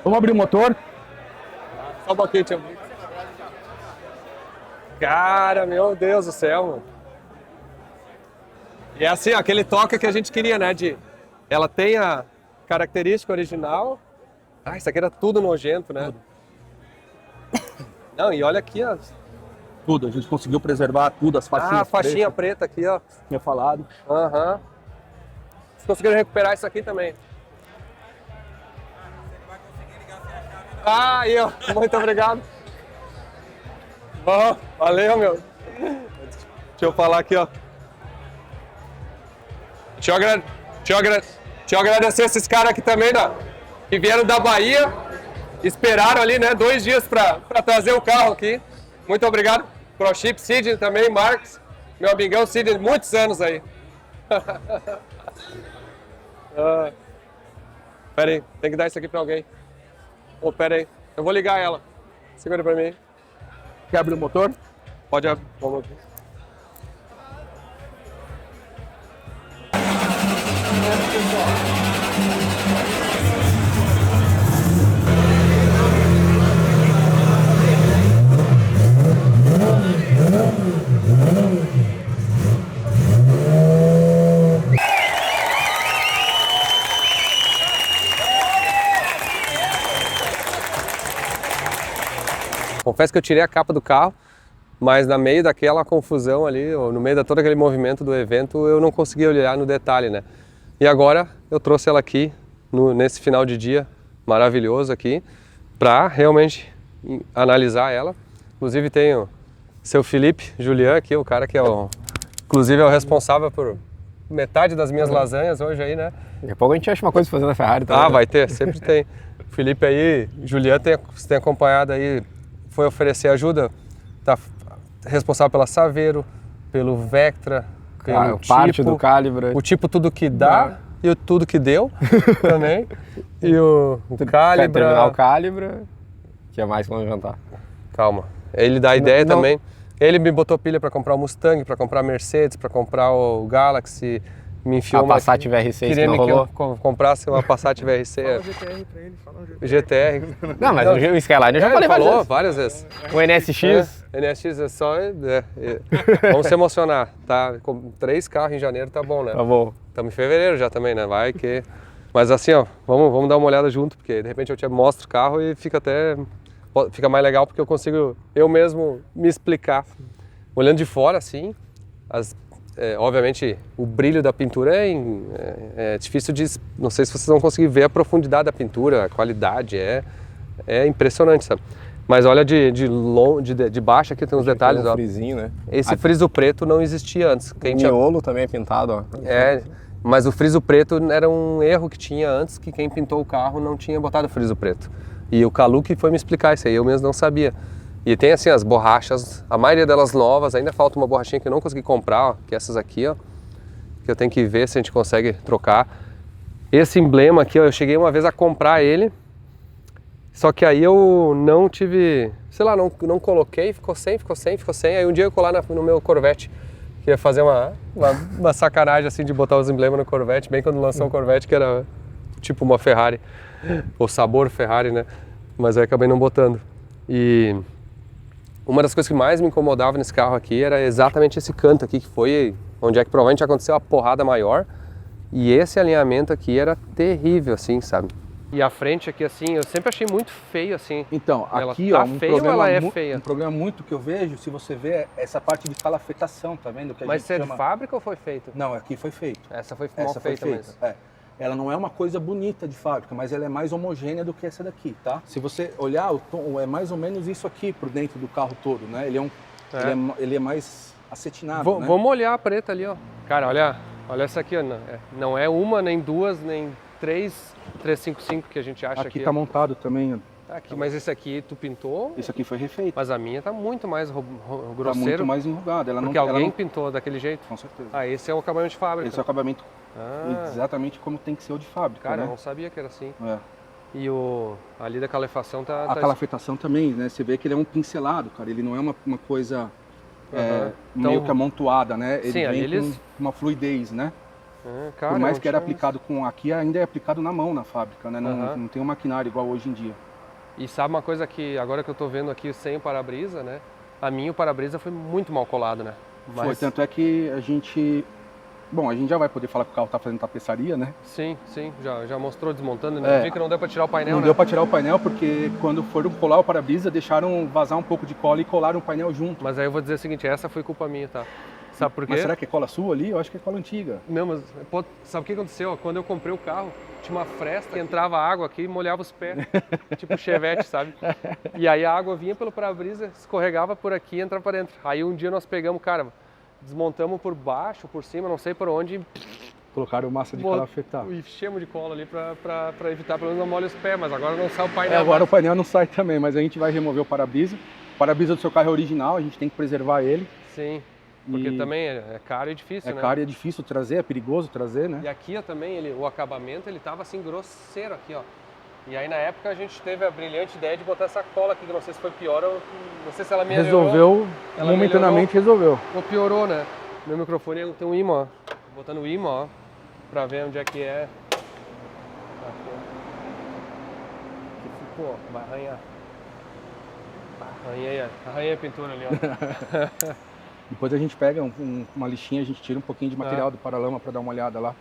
Vamos abrir o motor? Só um pouquinho, tio. Cara, meu Deus do céu, mano. E é assim, aquele toque que a gente queria, né? Ela tem a característica original. Ah, isso aqui era tudo nojento, né? Não, e olha aqui, ó. Tudo, a gente conseguiu preservar tudo, as faixinhas. Ah, a faixinha preta aqui, ó. Tinha falado. Aham. Vocês conseguiram recuperar isso aqui também. Ah, aí, ó. Muito obrigado. Bom, valeu, meu. Deixa eu falar aqui, ó. Deixa eu agradecer esses caras aqui também, né, que vieram da Bahia, esperaram ali, né, 2 dias pra trazer o carro aqui. Muito obrigado. ProChip, Sidney também, Marcos, meu amigão Sidney, muitos anos aí. Pera aí, tem que dar isso aqui pra alguém. Oh, pera aí, eu vou ligar ela. Segura pra mim. Quer abrir o motor? Pode abrir. Vamos aqui. Confesso que eu tirei a capa do carro, mas no meio daquela confusão ali, ou no meio de todo aquele movimento do evento, eu não consegui olhar no detalhe, né? E agora eu trouxe ela aqui, nesse final de dia maravilhoso aqui, para realmente analisar ela. Inclusive tem o seu Felipe Julian aqui, o cara que inclusive é o responsável por metade das minhas lasanhas hoje aí, né? Daqui a pouco a gente acha uma coisa pra fazer na Ferrari também. Ah, vai ter, sempre tem. O Felipe aí, Julian, você tem acompanhado aí, foi oferecer ajuda, tá responsável pela Saveiro, pelo Vectra, pelo parte tipo, do Calibra. o tipo tudo que dá e o tudo que deu também. E o Calibra. Terminar o Calibra, que é mais que vamos inventar. Calma, ele dá a ideia também. Ele me botou pilha para comprar o Mustang, para comprar a Mercedes, para comprar o Galaxy. Me enfiou A Passat VR6 queria que não que rolou. eu comprasse uma Passat VRC. Fala o GTR pra ele, fala o GTR. GTR. Não, mas o Skyline eu já falei falou várias vezes. várias vezes. O NSX, NSX é só. Vamos se emocionar, tá? Com 3 carros em janeiro tá bom, né? tá bom. Estamos em fevereiro já também, né? Vai que. Mas assim, ó, vamos dar uma olhada junto, porque de repente eu te mostro o carro e fica mais legal porque eu consigo eu mesmo me explicar. Olhando de fora, assim, obviamente o brilho da pintura é difícil de. Não sei se vocês vão conseguir ver a profundidade da pintura, a qualidade, é impressionante, sabe? Mas olha de baixo aqui tem uns detalhes, Tem um ó. frisinho, né? Esse friso preto não existia antes. O miolo também é pintado, ó. Mas o friso preto era um erro que tinha antes, que quem pintou o carro não tinha botado friso preto. E o Calu que foi me explicar isso aí, eu mesmo não sabia. E tem assim as borrachas, a maioria delas novas, ainda falta uma borrachinha que eu não consegui comprar, ó, que é essas aqui, ó, que eu tenho que ver se a gente consegue trocar. Esse emblema aqui, ó, eu cheguei uma vez a comprar ele, só que aí eu não tive, sei lá, não coloquei, ficou sem. Aí um dia eu colar no meu Corvette, que ia fazer uma sacanagem assim de botar os emblemas no Corvette, bem quando lançou o Corvette, que era tipo uma Ferrari, ou sabor Ferrari, né? Mas aí acabei não botando. E uma das coisas que mais me incomodava nesse carro aqui era exatamente esse canto aqui, que foi onde é que provavelmente aconteceu a porrada maior. E esse alinhamento aqui era terrível, assim, sabe? E a frente aqui, assim, eu sempre achei muito feio, assim. Então, Ela aqui, tá ó, um feia ou problema, ela é feia? um problema muito que eu vejo, se você ver, é essa parte de calafetação, tá vendo? Que a Mas gente isso é de chama... fábrica ou foi feito? Não, aqui foi feito. Essa foi mal Essa foi feita, feita. mas... É. Ela não é uma coisa bonita de fábrica, mas ela é mais homogênea do que essa daqui, tá? Se você olhar, o tom é mais ou menos isso aqui por dentro do carro todo, né? Ele é mais acetinado, né? Vamos olhar a preta ali, ó. Cara, olha essa aqui, ó. Não é uma, nem duas, nem 355 que a gente acha aqui. Aqui tá montado também, ó. Tá aqui, mas esse aqui tu pintou, Isso aqui foi refeito. mas a minha tá muito mais Tá grosseiro. muito mais enrugada. Ela porque não, alguém ela não... pintou daquele jeito. Com certeza. Ah, esse é o acabamento de fábrica. Esse é o acabamento Ah, exatamente como tem que ser o de fábrica, cara, eu né? não sabia que era assim. É. E ali da calefação tá... A calafetação também, né? Você vê que ele é um pincelado, cara. Ele não é uma coisa meio Então- que amontoada, né? Ele Sim, ali vem eles- com uma fluidez, né? Cara, Por mais não que era tinha- aplicado com aqui, ainda é aplicado na mão na fábrica, né? Não, Aham. não tem um maquinário igual hoje em dia. E sabe uma coisa que agora que eu tô vendo aqui sem o para-brisa, né? A minha o para-brisa foi muito mal colado, né? Foi, tanto é que a gente... Bom, a gente já vai poder falar que o carro tá fazendo tapeçaria, né? Sim, já mostrou desmontando, né? Vi que não deu para tirar o painel, Não né? deu para tirar o painel porque quando foram colar o para-brisa, deixaram vazar um pouco de cola e colaram o painel junto. Mas aí eu vou dizer o seguinte, essa foi culpa minha, tá? Sabe por quê? Mas será que é cola sua ali? Eu acho que é cola antiga. Não, mas sabe o que aconteceu? Quando eu comprei o carro, tinha uma fresta que entrava água aqui e molhava os pés, tipo chevette, sabe? E aí a água vinha pelo para-brisa, escorregava por aqui e entrava para dentro. Aí um dia nós pegamos, cara, desmontamos por baixo, por cima, não sei por onde, Colocaram massa de Bot- calafetar. e enchemos de cola ali pra evitar, pelo menos não molhe os pés, mas agora não sai o painel. Agora o mais. painel não sai também, mas a gente vai remover o para-brisa. O para-brisa do seu carro é original, a gente tem que preservar ele. Sim, porque E também é caro e difícil, é né? caro e é difícil trazer, é perigoso trazer, né? E aqui ó, também, o acabamento, ele tava assim grosseiro aqui, ó. E aí na época a gente teve a brilhante ideia de botar essa cola aqui, que não sei se foi pior ou não sei se ela melhorou. Resolveu, Ela momentaneamente resolveu. ou piorou, né? Meu microfone tem um imã, ó. Tô botando o imã, ó, pra ver onde é que é. Aqui, ó. Aqui ficou, ó, vai arranhar. Arranhei a pintura ali, ó. Depois a gente pega uma lixinha, a gente tira um pouquinho de material do paralama para dar uma olhada lá.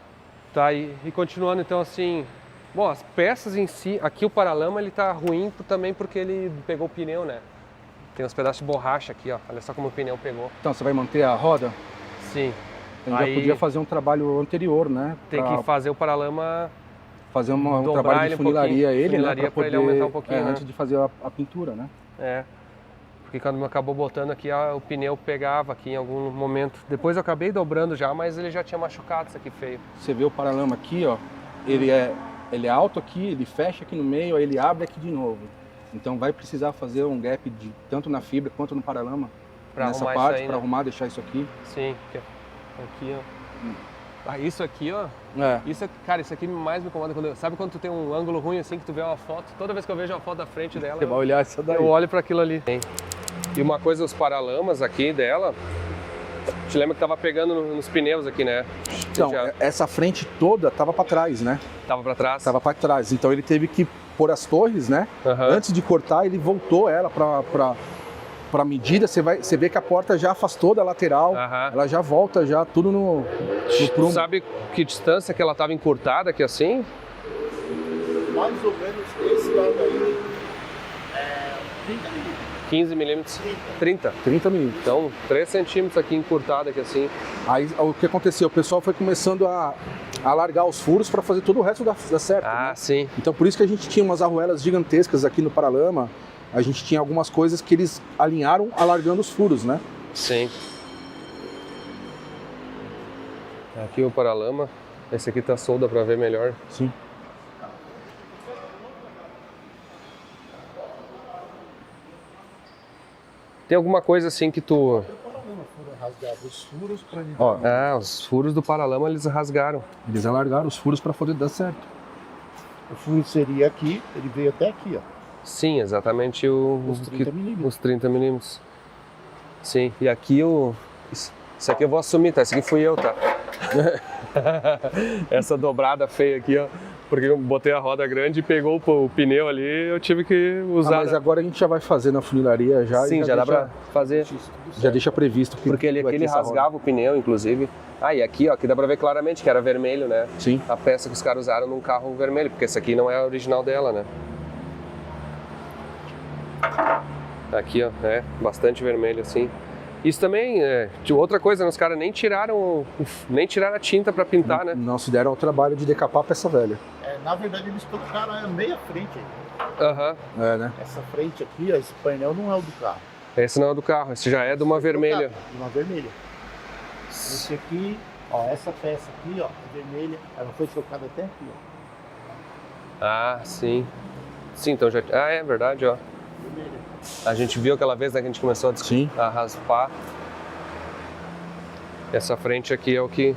Tá, e continuando então assim, bom, as peças em si, aqui o paralama ele tá ruim também porque ele pegou o pneu, né? Tem uns pedaços de borracha aqui, ó, olha só como o pneu pegou. Então, você vai manter a roda? Sim. A gente já podia fazer um trabalho anterior, né? Tem que fazer o paralama, fazer um dobrar trabalho ele de um funilaria pouquinho, ele, funilaria né? pra ele aumentar um pouquinho, né? Antes de fazer a pintura, né? É. Porque quando acabou botando aqui, o pneu pegava aqui em algum momento. Depois eu acabei dobrando já, mas ele já tinha machucado isso aqui feio. Você vê o paralama aqui, ó, ele é alto aqui, ele fecha aqui no meio, aí ele abre aqui de novo. Então vai precisar fazer um gap tanto na fibra quanto no paralama, nessa parte, para arrumar, deixar isso aqui. Sim, aqui, ó. Isso aqui, ó. Cara, isso aqui mais me incomoda. Sabe quando tu tem um ângulo ruim assim, que tu vê uma foto? Toda vez que eu vejo uma foto da frente dela, Você vai olhar isso daí. Eu olho para aquilo ali. E uma coisa, os paralamas aqui dela, te lembra que tava pegando nos pneus aqui, né? Então, essa frente toda tava para trás, né? Tava para trás? Tava para trás. Então ele teve que pôr as torres, né? Antes de cortar, ele voltou ela para medida. Você vê que a porta já afastou da lateral. Ela já volta, já tudo no prumo. Sabe que distância que ela tava encurtada aqui assim? Mais ou menos esse lado aí é 30 milímetros. 15 milímetros? 30? 30 milímetros. Então, 3 centímetros aqui encurtada aqui assim. Aí o que aconteceu? O pessoal foi começando a alargar os furos para fazer todo o resto dar certo. Ah, né? sim. Então por isso que a gente tinha umas arruelas gigantescas aqui no paralama. A gente tinha algumas coisas que eles alinharam alargando os furos, né? Sim. Aqui o paralama. Esse aqui tá solda para ver melhor. Sim. Tem alguma coisa assim que tu... Os furos para os furos do paralama eles rasgaram. Eles alargaram os furos para poder dar certo. O furo seria aqui, ele veio até aqui, ó. Sim, exatamente Os 30 milímetros. Os 30 milímetros. Sim, e aqui isso aqui eu vou assumir, tá? Esse aqui fui eu, tá? Essa dobrada feia aqui, ó. Porque eu botei a roda grande e pegou o pneu ali, eu tive que usar. Mas agora a gente já vai fazer na funilaria já. Sim, já dá pra fazer. Já deixa previsto. Porque ele rasgava o pneu, inclusive. E aqui, ó, aqui dá pra ver claramente que era vermelho, né? Sim. A peça que os caras usaram num carro vermelho, porque essa aqui não é a original dela, né? Aqui, ó, bastante vermelho assim. Isso também de outra coisa, né? Os caras nem tiraram a tinta pra pintar, né? Não se deram ao trabalho de decapar a peça velha. Na verdade, eles tocaram a meia frente aí. Né? Essa frente aqui, ó, esse painel não é o do carro. Esse não é do carro, esse já é de uma vermelha. De uma vermelha. Esse aqui, ó, essa peça aqui, ó, vermelha, ela foi trocada até aqui, ó. Ah, sim. Sim, então já... é verdade, ó. Vermelha. A gente viu aquela vez, né, que a gente começou a raspar. Essa frente aqui é o que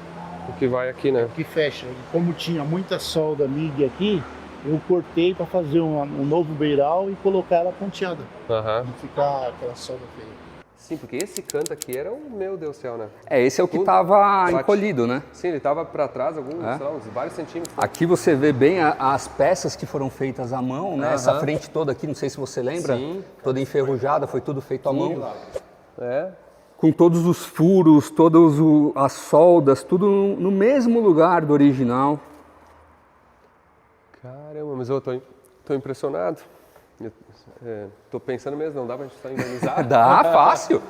vai aqui, né? Que fecha. E como tinha muita solda MIG aqui, eu cortei para fazer um novo beiral e colocar ela ponteada. Aham. Não ficar aquela solda feia. Sim, porque esse canto aqui era meu Deus do céu, né? Esse é o que estava encolhido, né? Sim, ele estava para trás, sei lá, uns vários centímetros. Aqui você vê bem as peças que foram feitas à mão, né? Essa frente toda aqui, não sei se você lembra, toda enferrujada, foi tudo feito à mão. Com todos os furos, todas as soldas, tudo no mesmo lugar do original. Caramba, mas eu tô impressionado. Tô pensando mesmo, não dá pra gente estar enganizado? Dá, fácil.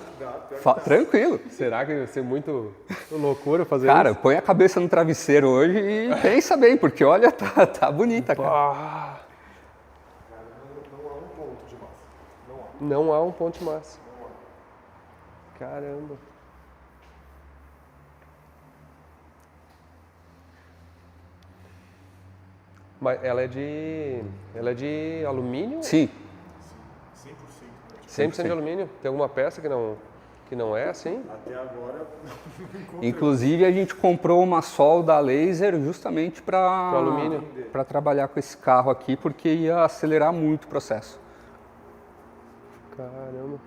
Tranquilo. Será que vai ser muito loucura fazer Cara, isso? põe a cabeça no travesseiro hoje e pensa bem, porque olha, tá bonita, cara. Não há um ponto de massa. Caramba. Mas ela é de alumínio? Sim. 100% de alumínio? Tem alguma peça que que não é assim? Até agora. Inclusive a gente comprou uma solda laser justamente Pro alumínio. para trabalhar com esse carro aqui, porque ia acelerar muito o processo. Caramba.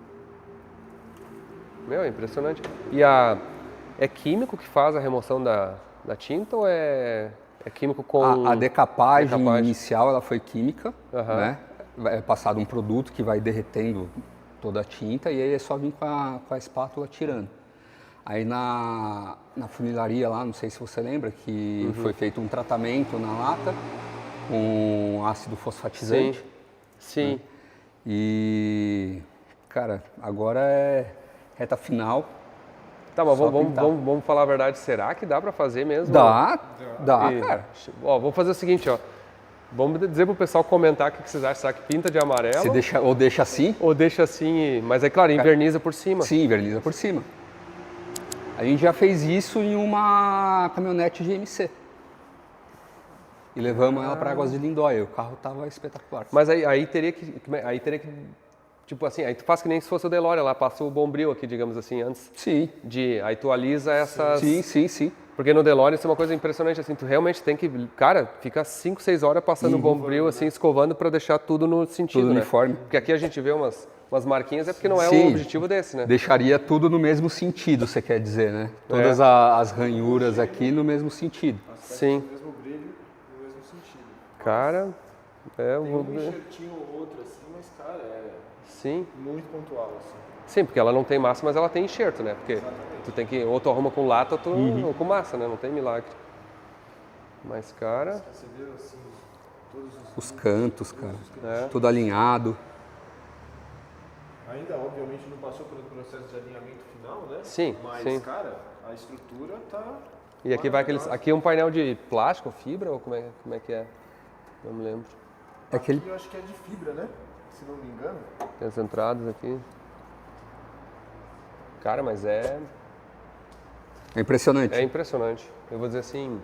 Meu, é impressionante. E é químico que faz a remoção da tinta ou é químico com... A decapagem inicial ela foi química, né? É passado um produto que vai derretendo toda a tinta e aí é só vir com a espátula tirando. Aí na funilaria lá, não sei se você lembra, que foi feito um tratamento na lata com ácido fosfatizante. Sim. E, cara, agora é reta final. Tá, mas vamos falar a verdade, será que dá pra fazer mesmo? Dá, cara. Ó, vamos fazer o seguinte, ó. Vamos dizer pro pessoal comentar o que vocês acham. Será que pinta de amarelo? Ou deixa assim? Ou deixa assim, mas é claro, inverniza por cima. Sim, inverniza por cima. A gente já fez isso em uma caminhonete GMC. E levamos ela para Águas de Lindóia. O carro tava espetacular. Mas aí teria que, tipo assim, aí tu faz que nem se fosse o DeLorean lá, passa o bombril aqui, digamos assim, antes. Sim. Aí tu alisa essas... Sim. Porque no DeLorean isso é uma coisa impressionante, assim, tu realmente tem que, cara, fica 5, 6 horas passando o bombril, assim, escovando para deixar tudo no sentido, tudo né? uniforme. Porque aqui a gente vê umas marquinhas, é porque não é o objetivo desse, né? Deixaria tudo no mesmo sentido, você quer dizer, né? Todas as ranhuras aqui no mesmo sentido. Sim. O mesmo brilho, no mesmo sentido. Cara, eu Tem vou um ver. enxertinho ou outro assim, mas cara, é Sim. muito pontual assim. Sim, porque ela não tem massa, mas ela tem enxerto, né? Porque tu tem que, ou tu arruma com lata ou com massa, né? Não tem milagre. Mas, cara... Você vê assim, todos Os cantos, cara. É. Tudo alinhado. Ainda, obviamente, não passou pelo processo de alinhamento final, né? Sim, Mas, sim. cara, a estrutura tá... E aqui vai aqueles... Aqui é um painel de plástico, fibra, ou como é que é? Não me lembro. Aquele... Eu acho que é de fibra, né? Se não me engano. Tem as entradas aqui. Cara, mas É impressionante. é impressionante. Eu vou dizer assim...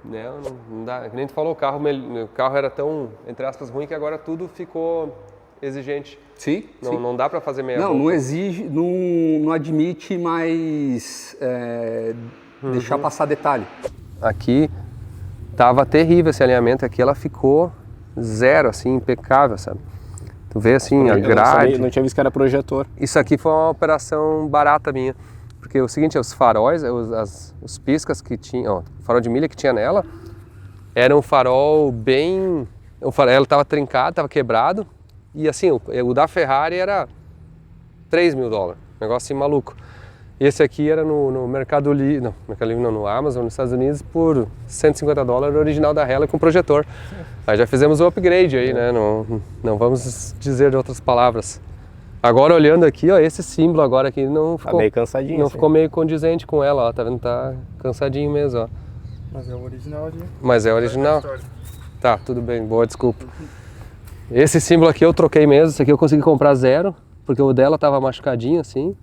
Não dá. Que nem tu falou, o carro era tão, entre aspas, ruim que agora tudo ficou exigente. Sim, Não dá pra fazer meia Não, boca. não exige, não admite mais deixar passar detalhe. Aqui tava terrível esse alinhamento, aqui ela ficou zero, assim, impecável, sabe? Tu vê assim, a grade... Não tinha visto que era projetor. Isso aqui foi uma operação barata minha. Porque o seguinte, os faróis, os piscas que tinha, ó, o farol de milha que tinha nela, era um farol bem... Ela tava trincado, tava quebrado. E assim, o da Ferrari era $3 mil. Um negócio assim maluco. E esse aqui era no Mercado Livre, não, Mercado Livre não, no Amazon, nos Estados Unidos, por $150, original da Hella com projetor. Aí já fizemos o upgrade aí, né? Não vamos dizer de outras palavras. Agora olhando aqui, ó, esse símbolo agora aqui não ficou... Tá meio cansadinho. Não assim. ficou meio condizente com ela, ó, tá vendo? Tá cansadinho mesmo, ó. Mas é o original ali. Mas é original. Tá, tudo bem, boa, desculpa. Esse símbolo aqui eu troquei mesmo, esse aqui eu consegui comprar zero, porque o dela tava machucadinho assim.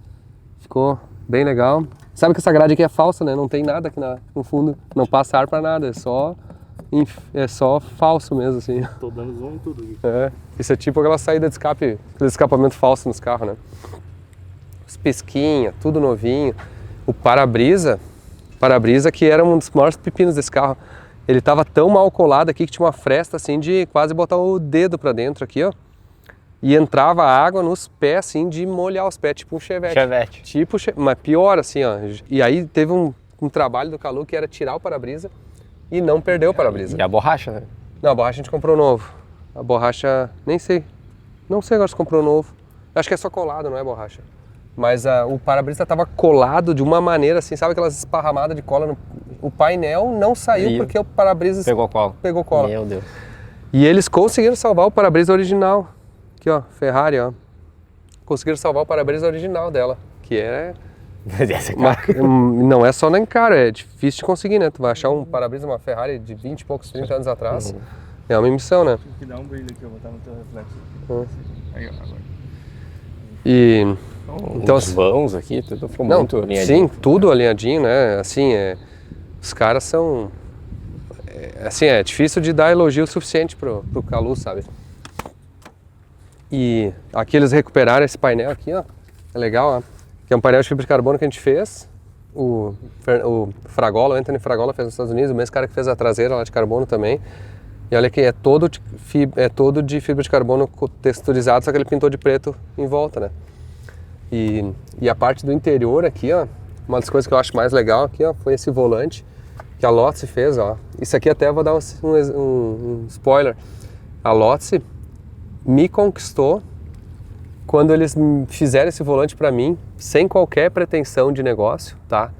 Ficou bem legal. Sabe que essa grade aqui é falsa, né? Não tem nada aqui no fundo, não passa ar pra nada, é só falso mesmo, assim. Tô dando zoom em tudo aqui. É, isso é tipo aquela saída de escape, aquele escapamento falso nos carros, né? Os pisquinha, tudo novinho. O para-brisa que era um dos maiores pepinos desse carro. Ele tava tão mal colado aqui que tinha uma fresta assim de quase botar o dedo pra dentro aqui, ó. E entrava água nos pés, assim, de molhar os pés, tipo um Chevette. Mas pior assim, ó. E aí teve um trabalho do Calu que era tirar o para-brisa e não perder o para-brisa. E a borracha, né? Não, a borracha a gente comprou novo. A borracha, nem sei. Não sei agora se comprou novo. Acho que é só colado, não é borracha. Mas o para-brisa estava colado de uma maneira assim, sabe aquelas esparramadas de cola? O painel não saiu porque o para-brisa pegou cola. Meu Deus. E eles conseguiram salvar o para-brisa original. Aqui, ó, Ferrari, ó. Conseguiram salvar o para-brisa original dela, que é... não é só nem caro, é difícil de conseguir, né? Tu vai achar um para-brisa, uma Ferrari de 20 e poucos, 30 anos atrás. É uma emissão, né? Tem que dar um brilho aqui, eu vou botar no teu reflexo. Aí, ó, agora. E... Então, Os vãos aqui, tudo ficou não, muito alinhadinho. sim, tudo alinhadinho, né? Assim, os caras são... assim, é difícil de dar elogio suficiente pro Calu, sabe? E aqui eles recuperaram esse painel aqui, ó. é legal, ó. Que é um painel de fibra de carbono que a gente fez. O Fragola, o Anthony Fragola fez nos Estados Unidos, o mesmo cara que fez a traseira lá de carbono também. E olha que é todo de fibra de carbono texturizado, só que ele pintou de preto em volta, né? E a parte do interior aqui, ó, uma das coisas que eu acho mais legal aqui, ó, foi esse volante que a Lotse fez, ó. Isso aqui até eu vou dar um spoiler. A Lotse me conquistou quando eles fizeram esse volante para mim, sem qualquer pretensão de negócio, tá?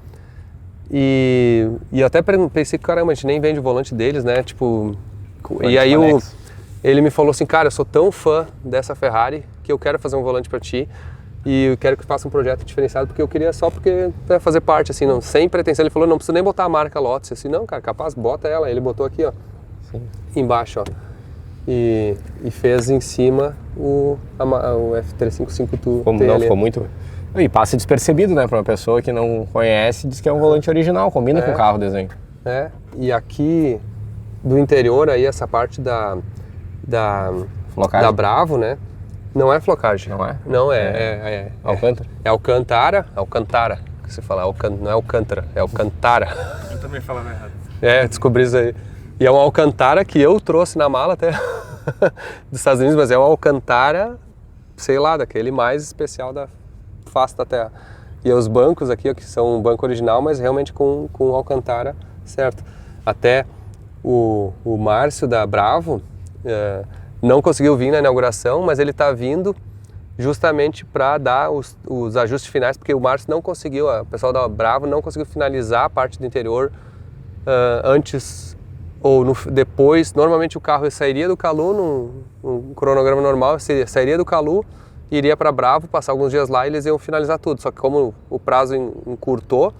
E eu até pensei, caramba, a gente nem vende o volante deles, né? Tipo, e aí ele me falou assim, cara, eu sou tão fã dessa Ferrari que eu quero fazer um volante para ti e eu quero que tu faça um projeto diferenciado, porque eu queria só porque fazer parte, assim, não, sem pretensão. Ele falou, não precisa nem botar a marca Lotus. Assim, não, cara, capaz, bota ela. Ele botou aqui, ó, sim, embaixo, ó. E fez em cima o F355 Não, ficou muito... E passa despercebido, né, para uma pessoa que não conhece, diz que é um volante original, combina com o carro o desenho. É, e aqui do interior aí, essa parte da Bravo, né, não é flocagem. Não é? Não é. Alcântara? É Alcantara, que se fala, não é Alcântara, é Alcantara. Eu também falando errado. Descobri isso aí. E é um Alcantara que eu trouxe na mala até dos Estados Unidos, mas é um Alcantara, sei lá, daquele mais especial da face da Terra. E os bancos aqui, ó, que são um banco original, mas realmente com Alcantara, certo. Até o Márcio da Bravo não conseguiu vir na inauguração, mas ele está vindo justamente para dar os ajustes finais, porque o Márcio não conseguiu, o pessoal da Bravo não conseguiu finalizar a parte do interior antes ou depois. Normalmente o carro sairia do Calu, num cronograma normal, sairia do Calu, iria para Bravo, passar alguns dias lá e eles iam finalizar tudo. Só que como o prazo encurtou,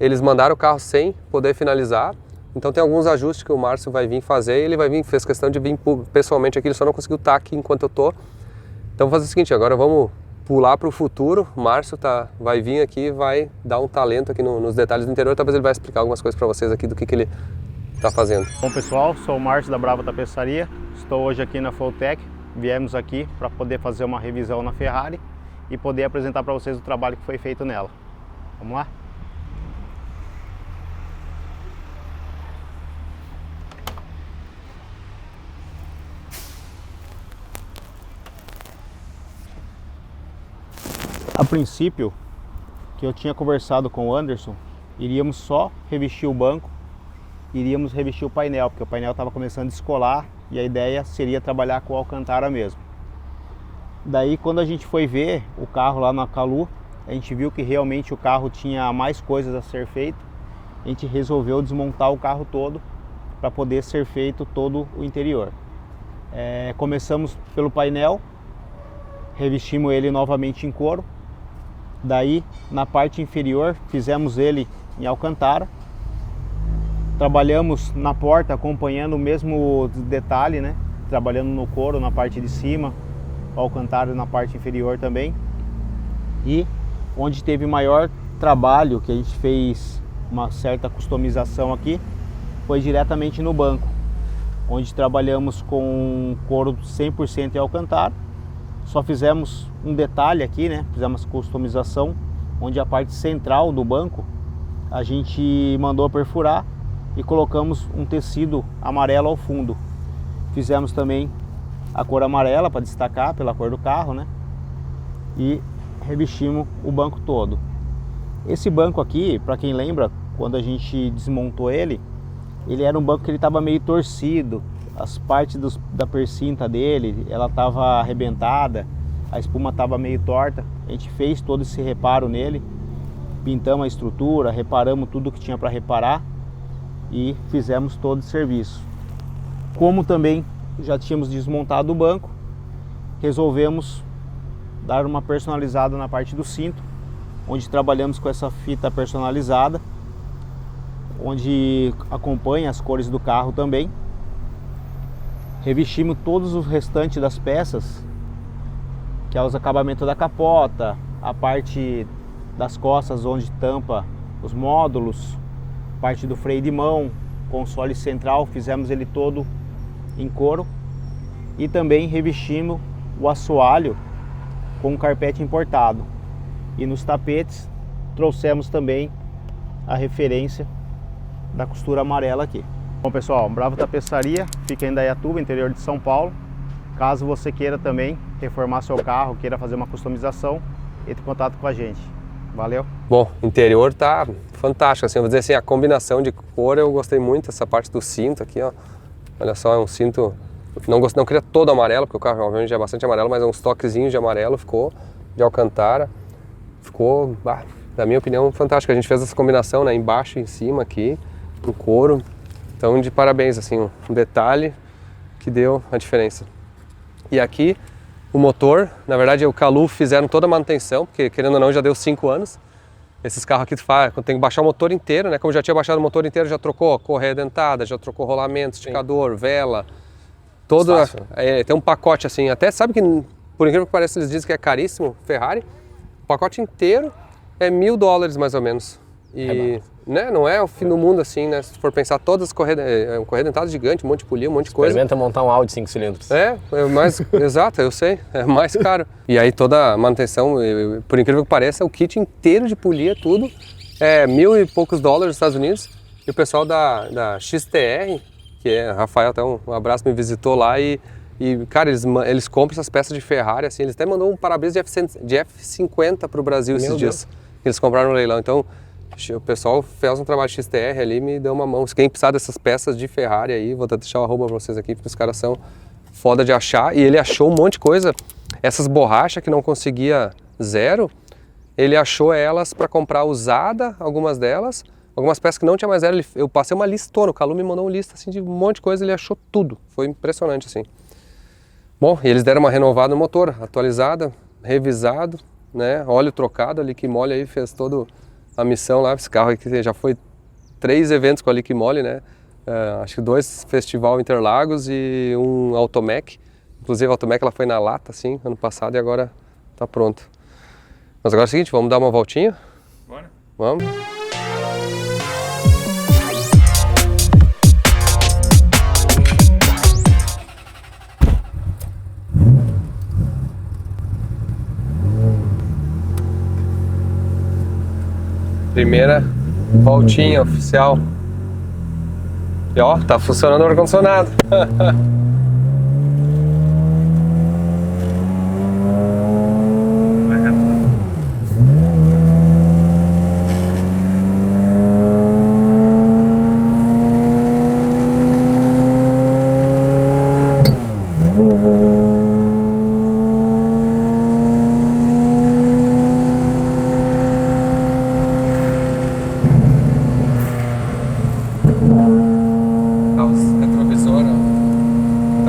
eles mandaram o carro sem poder finalizar. Então tem alguns ajustes que o Márcio vai vir fazer, ele fez questão de vir pessoalmente aqui, ele só não conseguiu estar aqui enquanto eu tô. Então vamos fazer o seguinte, agora vamos pular para o futuro. O Márcio vai vir aqui e vai dar um talento aqui nos detalhes do interior, talvez ele vai explicar algumas coisas para vocês aqui do que ele está fazendo. Bom pessoal, sou o Márcio da Bravo Tapeçaria, estou hoje aqui na Fulltech, viemos aqui para poder fazer uma revisão na Ferrari e poder apresentar para vocês o trabalho que foi feito nela. Vamos lá? A princípio, que eu tinha conversado com o Anderson, iríamos só revestir o banco, iríamos revestir o painel, porque o painel estava começando a descolar e a ideia seria trabalhar com o Alcantara mesmo. Daí, quando a gente foi ver o carro lá na Calu, a gente viu que realmente o carro tinha mais coisas a ser feito. A gente resolveu desmontar o carro todo para poder ser feito todo o interior. Começamos pelo painel, revestimos ele novamente em couro. Daí, na parte inferior, fizemos ele em Alcantara. Trabalhamos na porta acompanhando o mesmo detalhe, né? Trabalhando no couro na parte de cima, o Alcantara na parte inferior também. E onde teve maior trabalho, que a gente fez uma certa customização aqui, foi diretamente no banco, onde trabalhamos com couro 100% em Alcantara. Só fizemos um detalhe aqui, né? Fizemos customização, onde a parte central do banco a gente mandou perfurar e colocamos um tecido amarelo ao fundo. Fizemos também a cor amarela para destacar pela cor do carro, né? E revestimos o banco todo. Esse banco aqui, para quem lembra, quando a gente desmontou ele era um banco que ele estava meio torcido. As partes da percinta dele, ela estava arrebentada, a espuma estava meio torta. A gente fez todo esse reparo nele, pintamos a estrutura, reparamos tudo que tinha para reparar e fizemos todo o serviço. Como também já tínhamos desmontado o banco, resolvemos dar uma personalizada na parte do cinto, onde trabalhamos com essa fita personalizada, onde acompanha as cores do carro também. Revestimos todos os restantes das peças, que é os acabamentos da capota, a parte das costas onde tampa os módulos, parte do freio de mão, console central, fizemos ele todo em couro. E também revestimos o assoalho com carpete importado. E nos tapetes trouxemos também a referência da costura amarela aqui. Bom pessoal, Bravo Tapeçaria fica em Indaiatuba, interior de São Paulo. Caso você queira também reformar seu carro, queira fazer uma customização, entre em contato com a gente. Valeu! Bom, interior tá fantástico, assim, eu vou dizer assim, a combinação de cor eu gostei muito, essa parte do cinto aqui, ó. Olha só, é um cinto, não queria todo amarelo, porque o carro obviamente é bastante amarelo, mas é uns toquezinhos de amarelo, ficou de Alcantara, ficou, na minha opinião, fantástico. A gente fez essa combinação, né, embaixo e em cima aqui, no couro, então de parabéns, assim, um detalhe que deu a diferença. E aqui, o motor, na verdade o Calu fizeram toda a manutenção, porque querendo ou não já deu 5 anos. Esses carros aqui tem que baixar o motor inteiro, né? Como já tinha baixado o motor inteiro, já trocou correia dentada, já trocou rolamento, esticador, vela, todo. Tem um pacote assim, até sabe que, por incrível que pareça, eles dizem que é caríssimo, Ferrari. O pacote inteiro é $1.000 mais ou menos. E né, não é o fim do mundo assim, né? Se for pensar, todas as correias dentadas gigantes, um monte de polia, um monte de coisa. Experimenta montar um Audi 5 cilindros. É mais, exato, eu sei, é mais caro. E aí toda a manutenção, por incrível que pareça, o kit inteiro de polia, tudo, é $1.000 e poucos nos Estados Unidos. E o pessoal da XTR, que é, Rafael, até um abraço, me visitou lá e cara, eles compram essas peças de Ferrari, assim, eles até mandou um para-brisa de F50 para o Brasil esses dias. Eles compraram no leilão, então o pessoal fez um trabalho de XTR ali e me deu uma mão. Se quem precisar dessas peças de Ferrari aí, vou deixar o arroba pra vocês aqui, porque os caras são foda de achar. E ele achou um monte de coisa. Essas borrachas que não conseguia zero, ele achou elas para comprar usada, algumas delas. Algumas peças que não tinha mais zero, eu passei uma listona. O Calu me mandou uma lista assim, de um monte de coisa, ele achou tudo. Foi impressionante assim. Bom, e eles deram uma renovada no motor, atualizada, revisado, né? Óleo trocado, a Liquimole aí fez todo a missão lá. Esse carro aqui já foi 3 eventos com a Liquimole, né? Acho que 2 Festival Interlagos e um Automec. Inclusive a Automec ela foi na lata, assim, ano passado e agora tá pronto. Mas agora é o seguinte, vamos dar uma voltinha? Bora. Vamos. Primeira voltinha oficial. E ó, tá funcionando o ar-condicionado.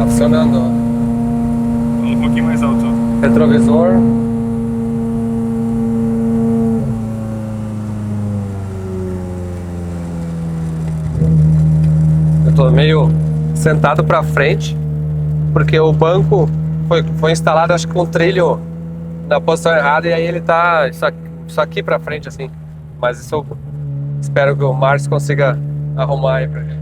Funcionando, ó. Um pouquinho mais alto. Retrovisor. Eu tô meio sentado pra frente, porque o banco foi instalado, acho que com o trilho na posição errada, e aí ele tá isso aqui pra frente, assim. Mas isso eu espero que o Márcio consiga arrumar aí pra gente.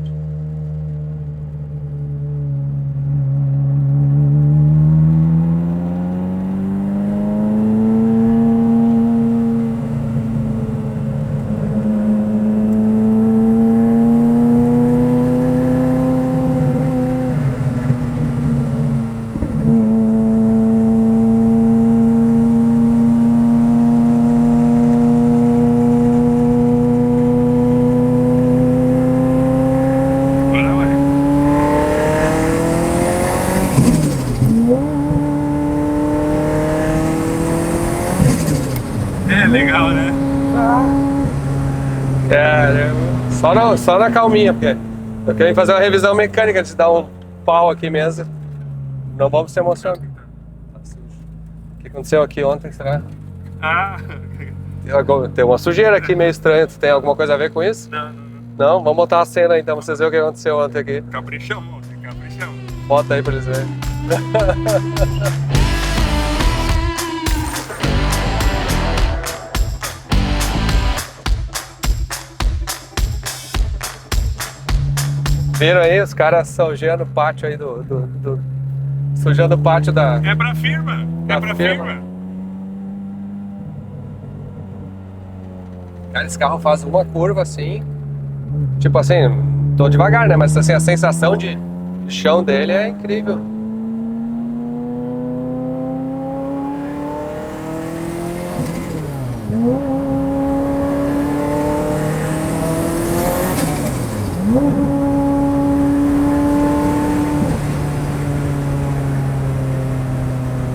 Legal, né? Só na calminha, porque eu queria fazer uma revisão mecânica, de dar um pau aqui mesmo. Não vamos se emocionar. O que aconteceu aqui ontem, será? Tem uma sujeira aqui meio estranha. Tu tem alguma coisa a ver com isso? Não? Vamos botar a cena aí, então, pra vocês verem o que aconteceu ontem aqui. Caprichão, ontem, caprichão. Bota aí pra eles verem. Viram aí? Os caras sujando o pátio aí sujando o pátio da... É pra firma. É pra firma. Cara, esse carro faz uma curva assim, tipo assim, tô devagar, né? Mas assim, a sensação de chão dele é incrível.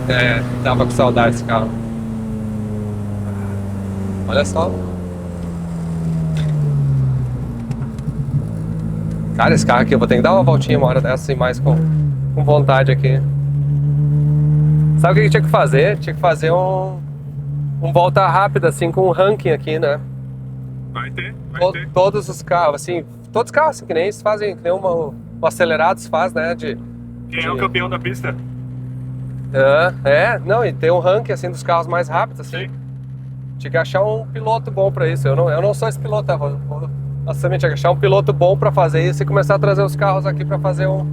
É, tava com saudade desse carro. Olha só. Cara, esse carro aqui eu vou ter que dar uma voltinha uma hora dessa assim, mais com vontade aqui. Sabe o que tinha que fazer? Tinha que fazer um volta rápida assim com um ranking aqui, né? Vai ter. Todos os carros, assim, todos os carros assim, que nem eles fazem, que nem o Acelerados faz, né? Quem é o campeão da pista? Não, e tem um ranking assim dos carros mais rápidos, assim. Sim. Tinha que achar um piloto bom pra isso. Eu não sou esse piloto, tá? Nossa, também tinha que achar um piloto bom pra fazer isso e começar a trazer os carros aqui pra fazer o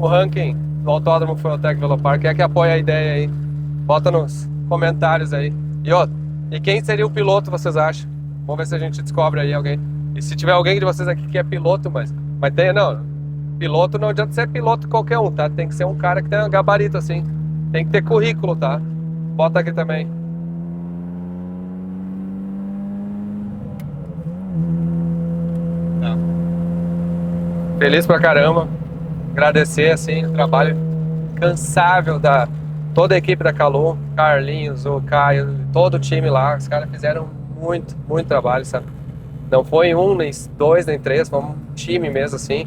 ranking do Autódromo Feutec Velopark. Quem é que apoia a ideia aí? Bota nos comentários aí. E quem seria o piloto, vocês acham? Vamos ver se a gente descobre aí alguém. E se tiver alguém de vocês aqui que é piloto, mas tem, não. Piloto não adianta ser piloto qualquer um, tá? Tem que ser um cara que tem um gabarito assim. Tem que ter currículo, tá? Bota aqui também. Feliz pra caramba. Agradecer, assim, o trabalho incansável da toda a equipe da Kalum, Carlinhos, o Caio, todo o time lá. Os caras fizeram muito trabalho, sabe? Não foi um, nem dois, nem três, foi um time mesmo, assim.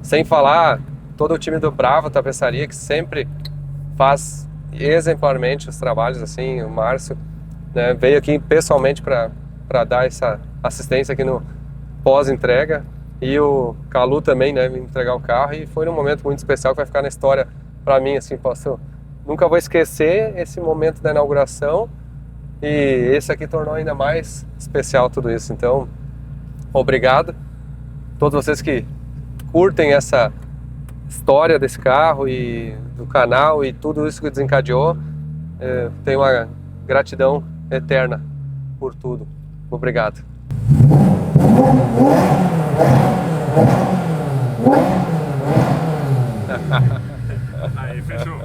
Sem falar todo o time do Bravo Tapeçaria, que sempre faz exemplarmente os trabalhos, assim. O Márcio, né, veio aqui pessoalmente para dar essa assistência aqui no pós-entrega. E o Calu também, né, me entregar o carro, e foi um momento muito especial que vai ficar na história para mim, assim, nunca vou esquecer esse momento da inauguração, e esse aqui tornou ainda mais especial tudo isso. Então, obrigado a todos vocês que curtem essa história desse carro e do canal e tudo isso que desencadeou. Tenho uma gratidão eterna por tudo. Obrigado. Aí, fechou.